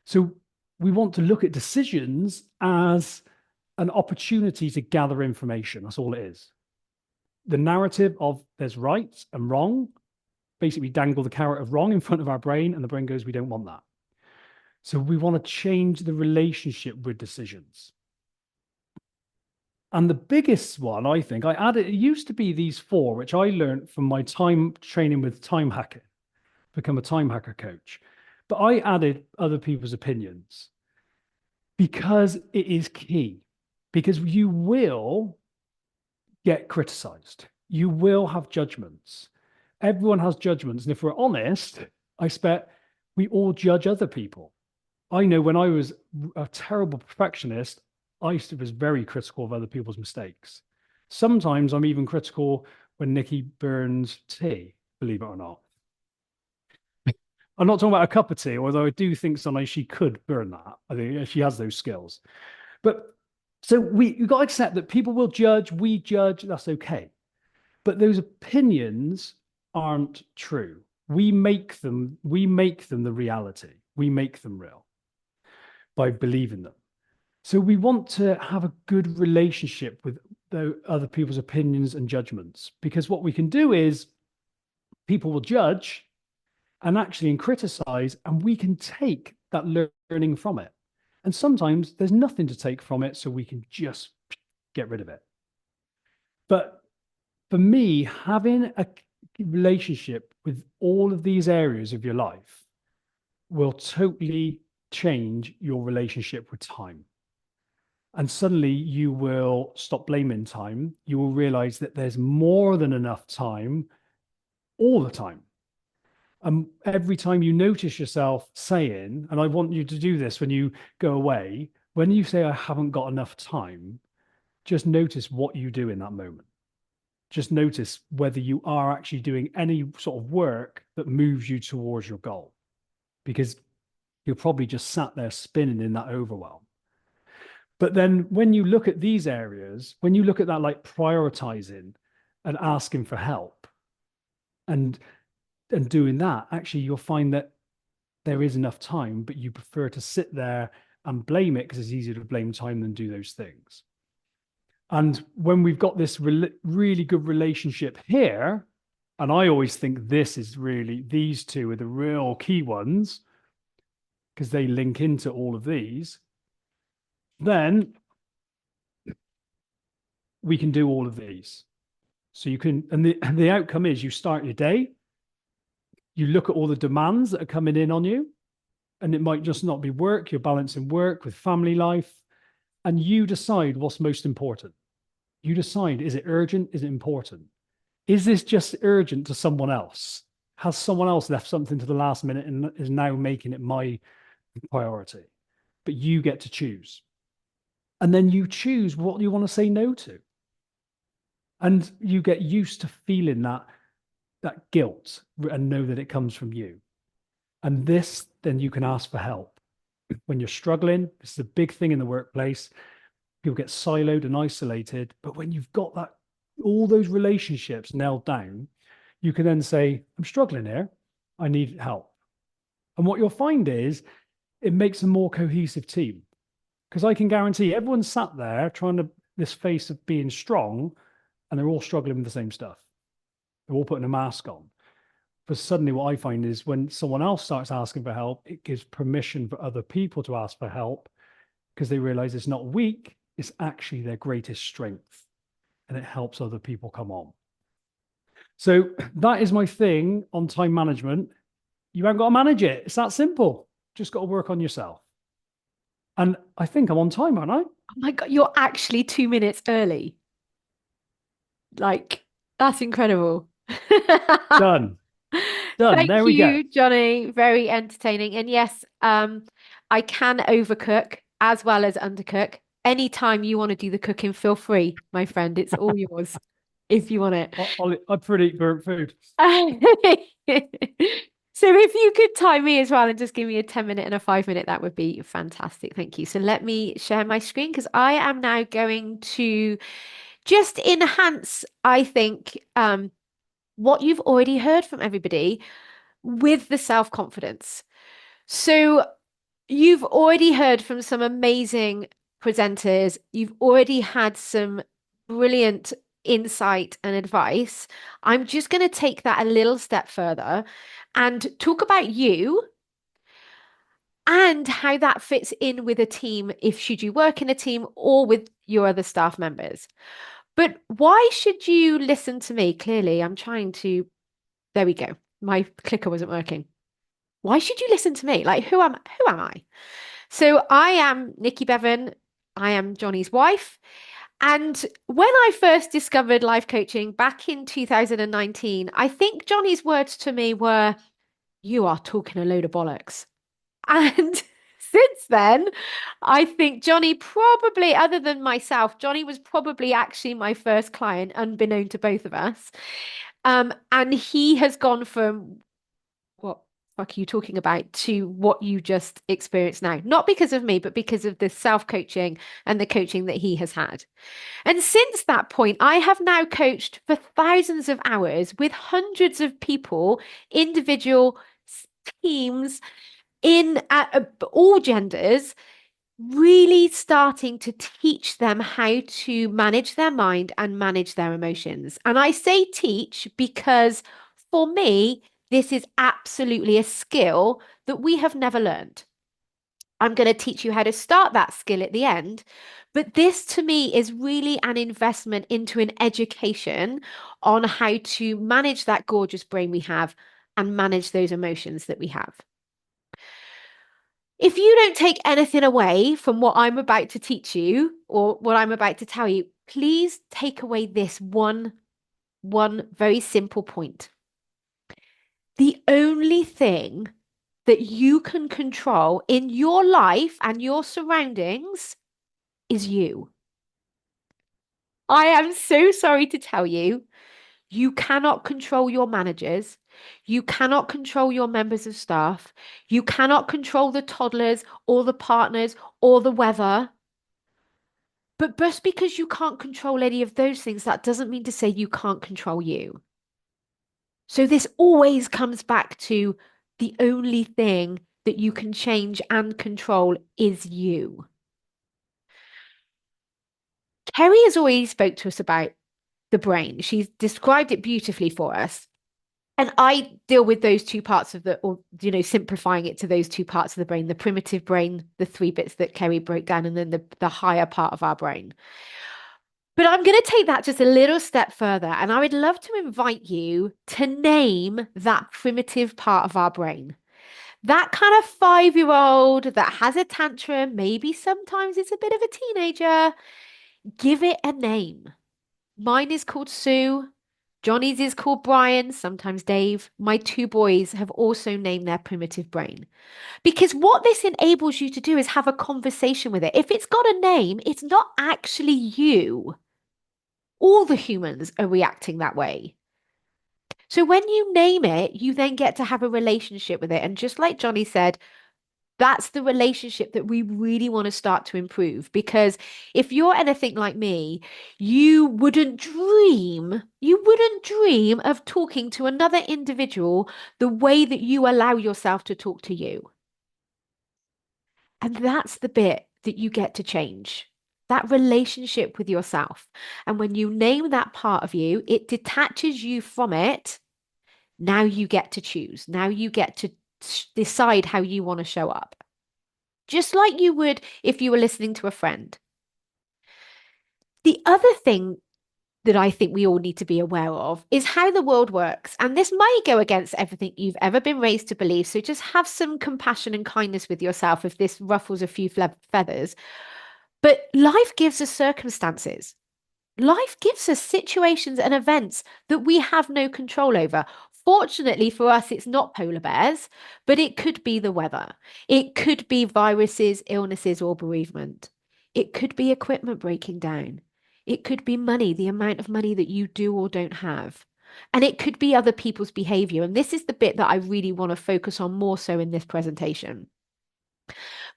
So we want to look at decisions as an opportunity to gather information. That's all it is. The narrative of there's right and wrong, basically dangle the carrot of wrong in front of our brain, and the brain goes, we don't want that. So we want to change the relationship with decisions. And the biggest one, I think, I added, it used to be these four, which I learned from my time training with time hacking, become a time hacker coach. But I added other people's opinions because it is key, because you will get criticized. You will have judgments. Everyone has judgments. And if we're honest, I expect we all judge other people. I know when I was a terrible perfectionist, I was very critical of other people's mistakes. Sometimes I'm even critical when Nicky burns tea, believe it or not. I'm not talking about a cup of tea, although I do think sometimes she could burn that. I think she has those skills. But so you've got to accept that people will judge, we judge, that's okay. But those opinions aren't true. We make them the reality. We make them real by believing them. So we want to have a good relationship with the other people's opinions and judgments, because what we can do is people will judge and criticize, and we can take that learning from it. And sometimes there's nothing to take from it, so we can just get rid of it. But for me, having a relationship with all of these areas of your life will totally change your relationship with time. And suddenly you will stop blaming time. You will realize that there's more than enough time all the time. Every time you notice yourself saying, and I want you to do this when you go away, when you say, I haven't got enough time, just notice what you do in that moment. Just notice whether you are actually doing any sort of work that moves you towards your goal, because you're probably just sat there spinning in that overwhelm. But then when you look at these areas, when you look at that, like prioritizing and asking for help and doing that, actually, you'll find that there is enough time, but you prefer to sit there and blame it because it's easier to blame time than do those things. And when we've got this really good relationship here, and I always think these two are the real key ones because they link into all of these, then we can do all of these. So you can, and the outcome is you start your day, you look at all the demands that are coming in on you, and it might just not be work, you're balancing work with family life, and you decide what's most important. You decide, is it urgent? Is it important? Is this just urgent to someone else? Has someone else left something to the last minute and is now making it my priority? But you get to choose. And then you choose what you want to say no to. And you get used to feeling that guilt and know that it comes from you. And this, then you can ask for help. When you're struggling, this is a big thing in the workplace. People get siloed and isolated. But when you've got all those relationships nailed down, you can then say, I'm struggling here. I need help. And what you'll find is it makes a more cohesive team. Because I can guarantee everyone's sat there trying to this face of being strong, and they're all struggling with the same stuff. They're all putting a mask on. But suddenly what I find is when someone else starts asking for help, it gives permission for other people to ask for help because they realize it's not weak, it's actually their greatest strength. And it helps other people come on. So that is my thing on time management. You haven't got to manage it. It's that simple. Just got to work on yourself. And I think I'm on time, aren't I? Oh my God, you're actually 2 minutes early. Like, that's incredible. Done. Done. There we go. Thank you, Johnny. Very entertaining. And yes, I can overcook as well as undercook. Anytime you want to do the cooking, feel free, my friend. It's all yours if you want it. I pretty burnt food. So if you could time me as well and just give me a 10-minute and a 5-minute, that would be fantastic. Thank you. So let me share my screen because I am now going to just enhance, I think, what you've already heard from everybody with the self-confidence. So you've already heard from some amazing presenters. You've already had some brilliant insight and advice. I'm just going to take that a little step further and talk about you and how that fits in with a team, if should you work in a team or with your other staff members. But why should you listen to me? Clearly, I'm trying to, there we go. My clicker wasn't working. Why should you listen to me? Like, who am I? So I am Nicky Bevan. I am Johnny's wife. And when I first discovered life coaching back in 2019, I think Johnny's words to me were, "You are talking a load of bollocks." And since then, I think Johnny probably, other than myself, Johnny was probably actually my first client, unbeknown to both of us. And he has gone from what fuck are you talking about to what you just experienced now. Not because of me, but because of the self-coaching and the coaching that he has had. And since that point, I have now coached for thousands of hours with hundreds of people, individual teams in all genders, really starting to teach them how to manage their mind and manage their emotions. And I say teach because for me, this is absolutely a skill that we have never learned. I'm going to teach you how to start that skill at the end. But this to me is really an investment into an education on how to manage that gorgeous brain we have and manage those emotions that we have. If you don't take anything away from what I'm about to teach you or what I'm about to tell you, please take away this one very simple point. The only thing that you can control in your life and your surroundings is you. I am so sorry to tell you, you cannot control your managers. You cannot control your members of staff. You cannot control the toddlers or the partners or the weather. But just because you can't control any of those things, that doesn't mean to say you can't control you. So this always comes back to the only thing that you can change and control is you. Kerry has already spoke to us about the brain. She's described it beautifully for us. And I deal with those two parts of simplifying it to those two parts of the brain, the primitive brain, the 3 bits that Kerry broke down, and then the higher part of our brain. But I'm going to take that just a little step further. And I would love to invite you to name that primitive part of our brain. That kind of 5-year-old that has a tantrum, maybe sometimes it's a bit of a teenager. Give it a name. Mine is called Sue. Johnny's is called Brian, sometimes Dave. My 2 boys have also named their primitive brain. Because what this enables you to do is have a conversation with it. If it's got a name, it's not actually you. All the humans are reacting that way. So when you name it, you then get to have a relationship with it. And just like Johnny said, that's the relationship that we really want to start to improve. Because if you're anything like me, you wouldn't dream of talking to another individual the way that you allow yourself to talk to you. And that's the bit that you get to change. That relationship with yourself. And when you name that part of you, it detaches you from it. Now you get to choose. Now you get to decide how you want to show up. Just like you would if you were listening to a friend. The other thing that I think we all need to be aware of is how the world works. And this might go against everything you've ever been raised to believe. So just have some compassion and kindness with yourself if this ruffles a few feathers. But life gives us circumstances. Life gives us situations and events that we have no control over. Fortunately for us, it's not polar bears, but it could be the weather. It could be viruses, illnesses, or bereavement. It could be equipment breaking down. It could be money, the amount of money that you do or don't have. And it could be other people's behavior. And this is the bit that I really want to focus on more so in this presentation.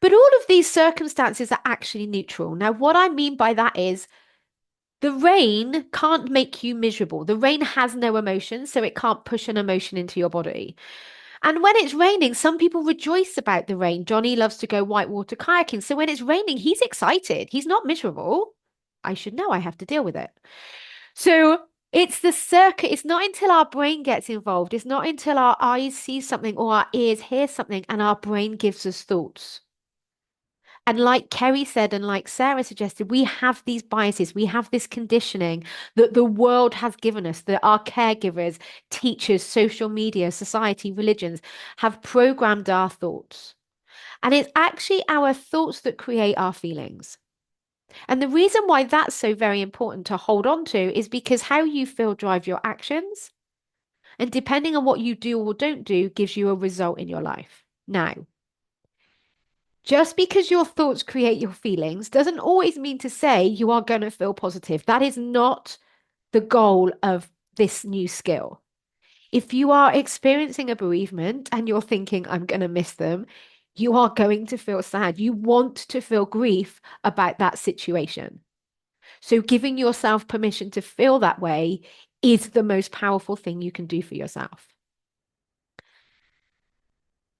But all of these circumstances are actually neutral. Now, what I mean by that is the rain can't make you miserable. The rain has no emotion, so it can't push an emotion into your body. And when it's raining, some people rejoice about the rain. Johnny loves to go whitewater kayaking. So when it's raining, he's excited. He's not miserable. I should know I have to deal with it. So it's the circuit. It's not until our brain gets involved. It's not until our eyes see something or our ears hear something and our brain gives us thoughts. And like Kerry said, and like Sarah suggested, we have these biases, we have this conditioning that the world has given us, that our caregivers, teachers, social media, society, religions have programmed our thoughts. And it's actually our thoughts that create our feelings. And the reason why that's so very important to hold on to is because how you feel drives your actions. And depending on what you do or don't do, gives you a result in your life. Now, just because your thoughts create your feelings doesn't always mean to say you are going to feel positive. That is not the goal of this new skill. If you are experiencing a bereavement and you're thinking, I'm going to miss them, you are going to feel sad. You want to feel grief about that situation. So giving yourself permission to feel that way is the most powerful thing you can do for yourself.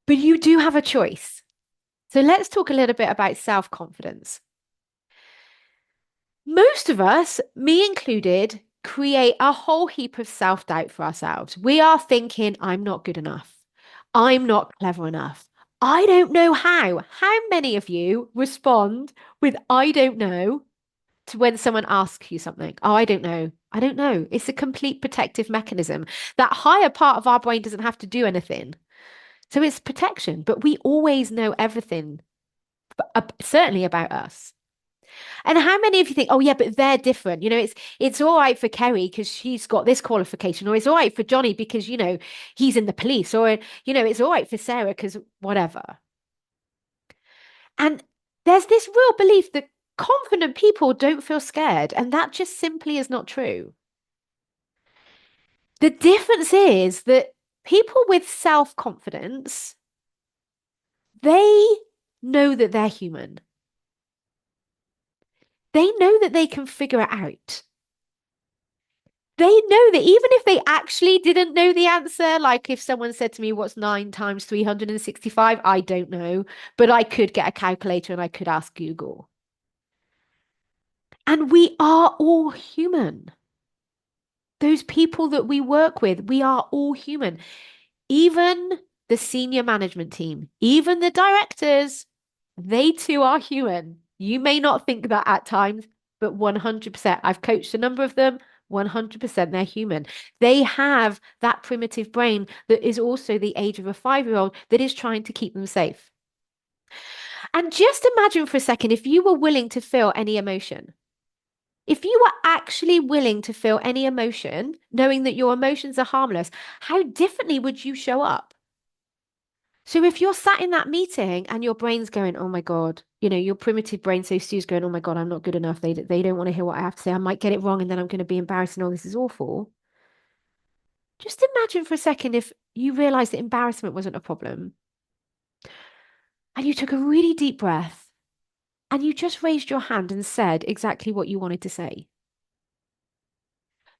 But you do have a choice. So let's talk a little bit about self-confidence. Most of us, me included, create a whole heap of self-doubt for ourselves. We are thinking, I'm not good enough. I'm not clever enough. I don't know how. How many of you respond with, I don't know, to when someone asks you something? Oh, I don't know. I don't know. It's a complete protective mechanism. That higher part of our brain doesn't have to do anything. So it's protection, but we always know everything, certainly about us. And how many of you think, oh yeah, but they're different. It's all right for Kerry because she's got this qualification, or it's all right for Johnny because, he's in the police, or, it's all right for Sarah because whatever. And there's this real belief that confident people don't feel scared, and that just simply is not true. The difference is that people with self-confidence, they know that they're human. They know that they can figure it out. They know that even if they actually didn't know the answer, like if someone said to me, what's 9 times 365? I don't know, but I could get a calculator and I could ask Google. And we are all human. Those people that we work with, we are all human. Even the senior management team, even the directors, they too are human. You may not think that at times, but 100%. I've coached a number of them. 100% they're human. They have that primitive brain that is also the age of a 5-year-old that is trying to keep them safe. And just imagine for a second if you were willing to feel any emotion. If you were actually willing to feel any emotion, knowing that your emotions are harmless, how differently would you show up? So if you're sat in that meeting and your brain's going, oh my God, your primitive brain, so Stu's going, oh my God, I'm not good enough. They don't want to hear what I have to say. I might get it wrong and then I'm going to be embarrassed and all this is awful. Just imagine for a second if you realized that embarrassment wasn't a problem and you took a really deep breath and you just raised your hand and said exactly what you wanted to say.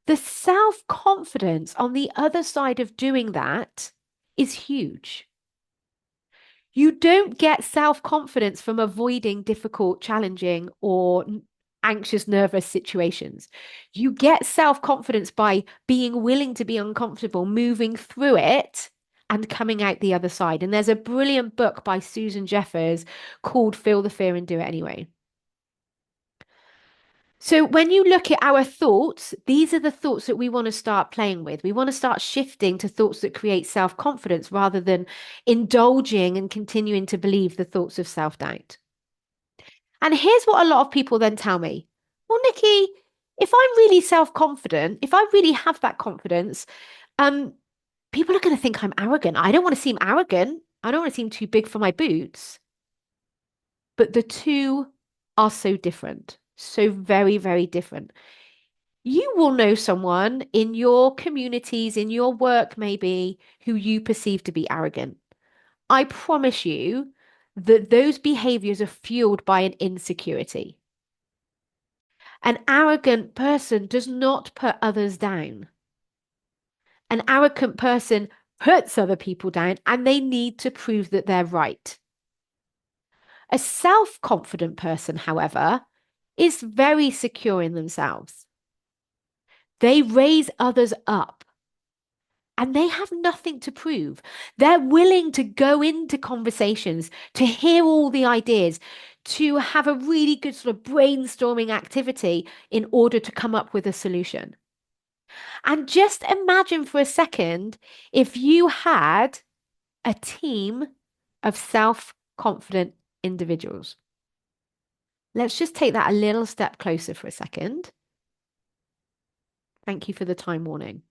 The self-confidence on the other side of doing that is huge. You don't get self-confidence from avoiding difficult, challenging, or anxious, nervous situations. You get self-confidence by being willing to be uncomfortable, moving through it, and coming out the other side. And there's a brilliant book by Susan Jeffers called Feel the Fear and Do It Anyway. So when you look at our thoughts, these are the thoughts that we want to start playing with. We want to start shifting to thoughts that create self-confidence rather than indulging and continuing to believe the thoughts of self-doubt. And here's what a lot of people then tell me. Well, Nicky, if I'm really self-confident, if I really have that confidence, people are going to think I'm arrogant. I don't want to seem arrogant. I don't want to seem too big for my boots. But the two are so different. So very, very different. You will know someone in your communities, in your work maybe, who you perceive to be arrogant. I promise you that those behaviors are fueled by an insecurity. An arrogant person does not put others down. An arrogant person puts other people down and they need to prove that they're right. A self-confident person, however, is very secure in themselves. They raise others up and they have nothing to prove. They're willing to go into conversations, to hear all the ideas, to have a really good sort of brainstorming activity in order to come up with a solution. And just imagine for a second if you had a team of self-confident individuals. Let's just take that a little step closer for a second. Thank you for the time warning.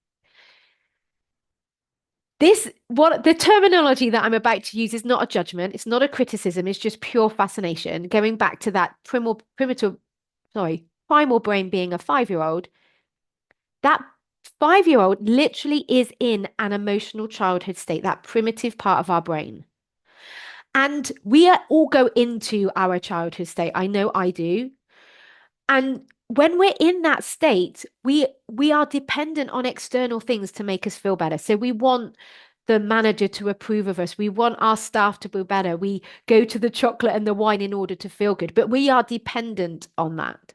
What the terminology that I'm about to use is not a judgment, it's not a criticism, it's just pure fascination. Going back to that primal brain being a 5-year-old, that 5-year-old literally is in an emotional childhood state, that primitive part of our brain. And we all go into our childhood state. I know I do. And when we're in that state, we are dependent on external things to make us feel better. So we want the manager to approve of us. We want our staff to be better. We go to the chocolate and the wine in order to feel good. But we are dependent on that.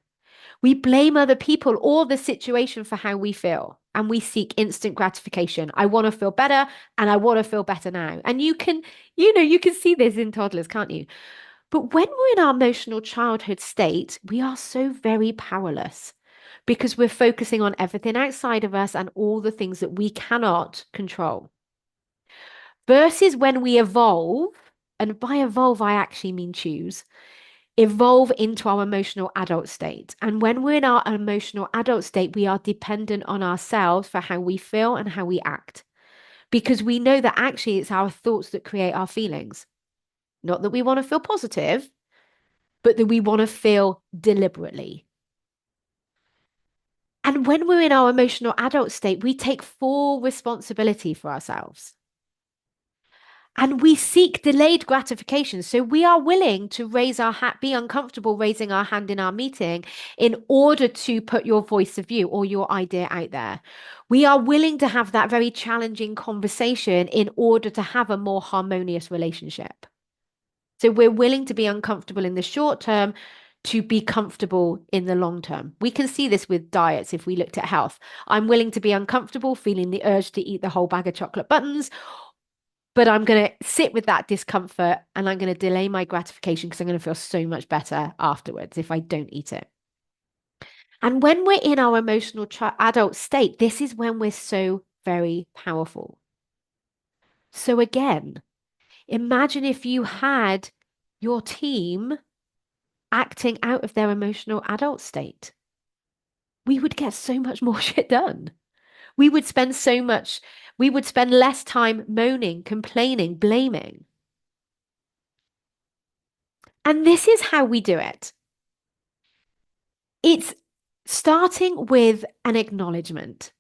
We blame other people or the situation for how we feel. And we seek instant gratification. I want to feel better and I want to feel better now. And you can see this in toddlers, can't you? But when we're in our emotional childhood state, we are so very powerless because we're focusing on everything outside of us and all the things that we cannot control. Versus when we evolve, and by evolve, I actually mean choose, evolve into our emotional adult state. And when we're in our emotional adult state, we are dependent on ourselves for how we feel and how we act. Because we know that actually it's our thoughts that create our feelings. Not that we want to feel positive, but that we want to feel deliberately. And when we're in our emotional adult state, we take full responsibility for ourselves. And we seek delayed gratification. So we are willing to raise our hat, be uncomfortable raising our hand in our meeting in order to put your voice of view or your idea out there. We are willing to have that very challenging conversation in order to have a more harmonious relationship. So we're willing to be uncomfortable in the short term to be comfortable in the long term. We can see this with diets if we looked at health. I'm willing to be uncomfortable, feeling the urge to eat the whole bag of chocolate buttons, but I'm going to sit with that discomfort and I'm going to delay my gratification because I'm going to feel so much better afterwards if I don't eat it. And when we're in our emotional adult state, this is when we're so very powerful. So again, imagine if you had your team acting out of their emotional adult state. We would get so much more shit done. We would spend less time moaning, complaining, blaming. And this is how we do it. It's starting with an acknowledgement.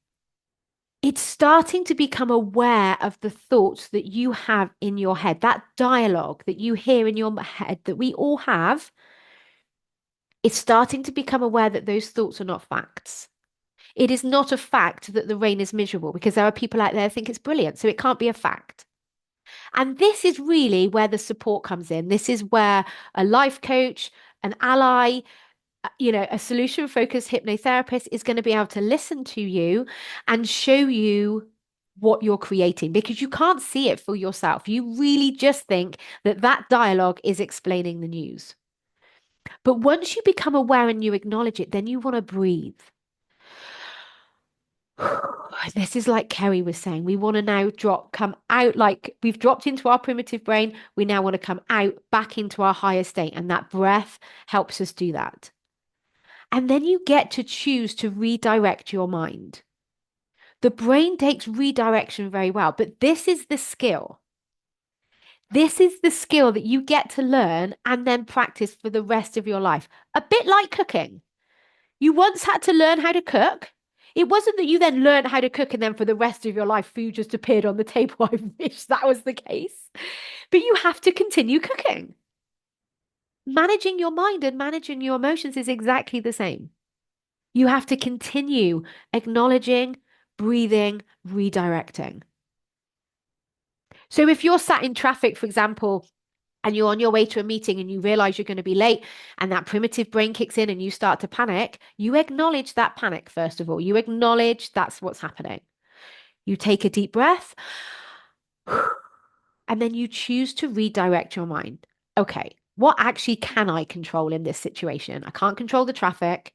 It's starting to become aware of the thoughts that you have in your head, that dialogue that you hear in your head that we all have. It's starting to become aware that those thoughts are not facts. It is not a fact that the rain is miserable because there are people out there who think it's brilliant, so it can't be a fact. And this is really where the support comes in. This is where a life coach, an ally, a solution-focused hypnotherapist is going to be able to listen to you and show you what you're creating because you can't see it for yourself. You really just think that that dialogue is explaining the news. But once you become aware and you acknowledge it, then you want to breathe. This is like Kerry was saying. We want to now come out like we've dropped into our primitive brain. We now want to come out back into our higher state. And that breath helps us do that. And then you get to choose to redirect your mind. The brain takes redirection very well, but this is the skill. This is the skill that you get to learn and then practice for the rest of your life. A bit like cooking. You once had to learn how to cook. It wasn't that you then learned how to cook and then for the rest of your life, food just appeared on the table. I wish that was the case. But you have to continue cooking. Managing your mind and managing your emotions is exactly the same. You have to continue acknowledging, breathing, redirecting. So if you're sat in traffic, for example, and you're on your way to a meeting and you realize you're going to be late and that primitive brain kicks in and you start to panic, you acknowledge that panic, first of all. You acknowledge that's what's happening. You take a deep breath and then you choose to redirect your mind. Okay, What actually can I control in this situation? I can't control the traffic.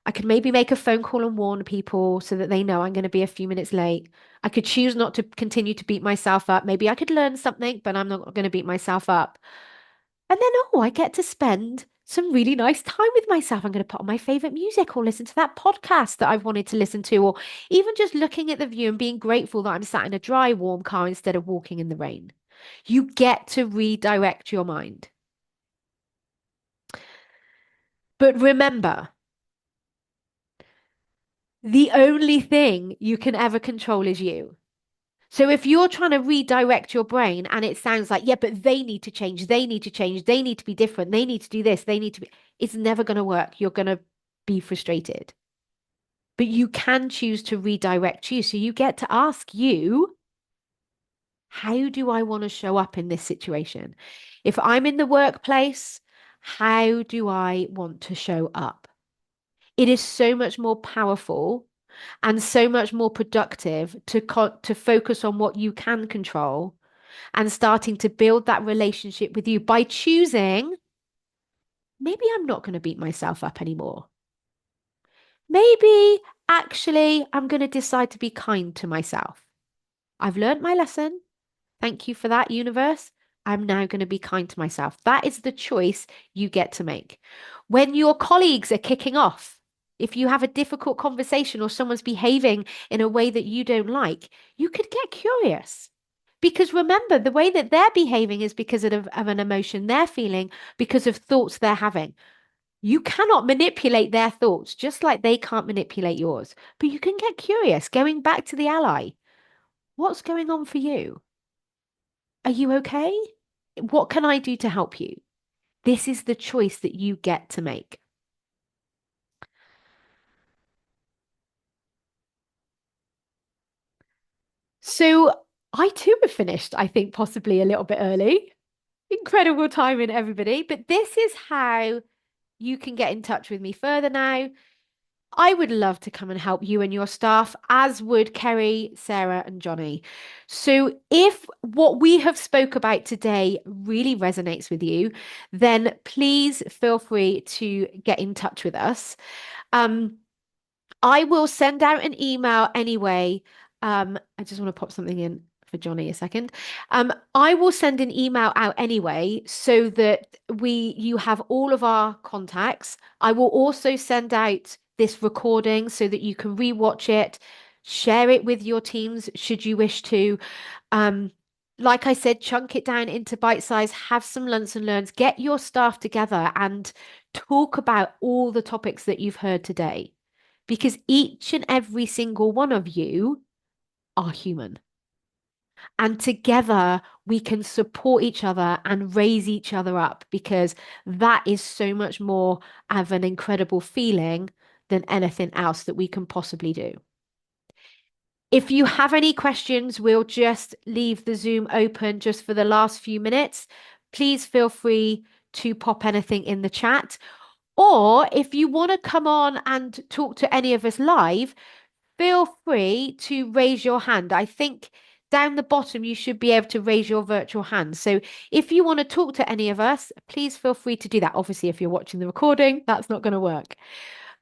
I could maybe make a phone call and warn people so that they know I'm going to be a few minutes late. I could choose not to continue to beat myself up. Maybe I could learn something, but I'm not going to beat myself up. And then, oh, I get to spend some really nice time with myself. I'm going to put on my favorite music or listen to that podcast that I've wanted to listen to, or even just looking at the view and being grateful that I'm sat in a dry, warm car instead of walking in the rain. You get to redirect your mind. But remember, the only thing you can ever control is you. So if you're trying to redirect your brain and it sounds like, yeah, but they need to change, they need to change, they need to be different, they need to do this, they need to be, it's never going to work. You're going to be frustrated. But you can choose to redirect you. So you get to ask you, how do I want to show up in this situation? If I'm in the workplace, how do I want to show up? It is so much more powerful and so much more productive to focus on what you can control and starting to build that relationship with you by choosing, maybe I'm not going to beat myself up anymore. Maybe actually I'm going to decide to be kind to myself. I've learned my lesson. Thank you for that, universe. I'm now going to be kind to myself. That is the choice you get to make. When your colleagues are kicking off, if you have a difficult conversation or someone's behaving in a way that you don't like, you could get curious. Because remember, the way that they're behaving is because of an emotion they're feeling, because of thoughts they're having. You cannot manipulate their thoughts, just like they can't manipulate yours. But you can get curious. Going back to the ally, what's going on for you? Are you okay? What can I do to help you? This is the choice that you get to make. So I too have finished, I think, possibly a little bit early. Incredible timing, everybody. But this is how you can get in touch with me further now. I would love to come and help you and your staff, as would Kerry, Sarah, and Johnny. So if what we have spoke about today really resonates with you, then please feel free to get in touch with us. I will send out an email anyway. I just want to pop something in for Johnny a second. I will send an email out anyway so that you have all of our contacts. I will also send out this recording so that you can rewatch it, share it with your teams should you wish to. Like I said, chunk it down into bite size, have some lunch and learns, get your staff together and talk about all the topics that you've heard today. Because each and every single one of you are human. And together we can support each other and raise each other up because that is so much more of an incredible feeling than anything else that we can possibly do. If you have any questions, we'll just leave the Zoom open just for the last few minutes. Please feel free to pop anything in the chat. Or if you want to come on and talk to any of us live, feel free to raise your hand. I think down the bottom, you should be able to raise your virtual hand. So if you want to talk to any of us, please feel free to do that. Obviously, if you're watching the recording, that's not going to work.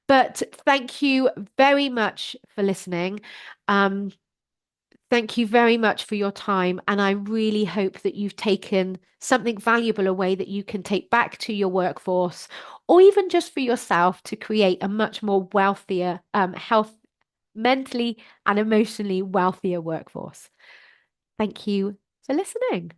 But thank you very much for listening. Thank you very much for your time. And I really hope that you've taken something valuable away that you can take back to your workforce or even just for yourself to create a much more wealthier, mentally and emotionally wealthier workforce. Thank you for listening.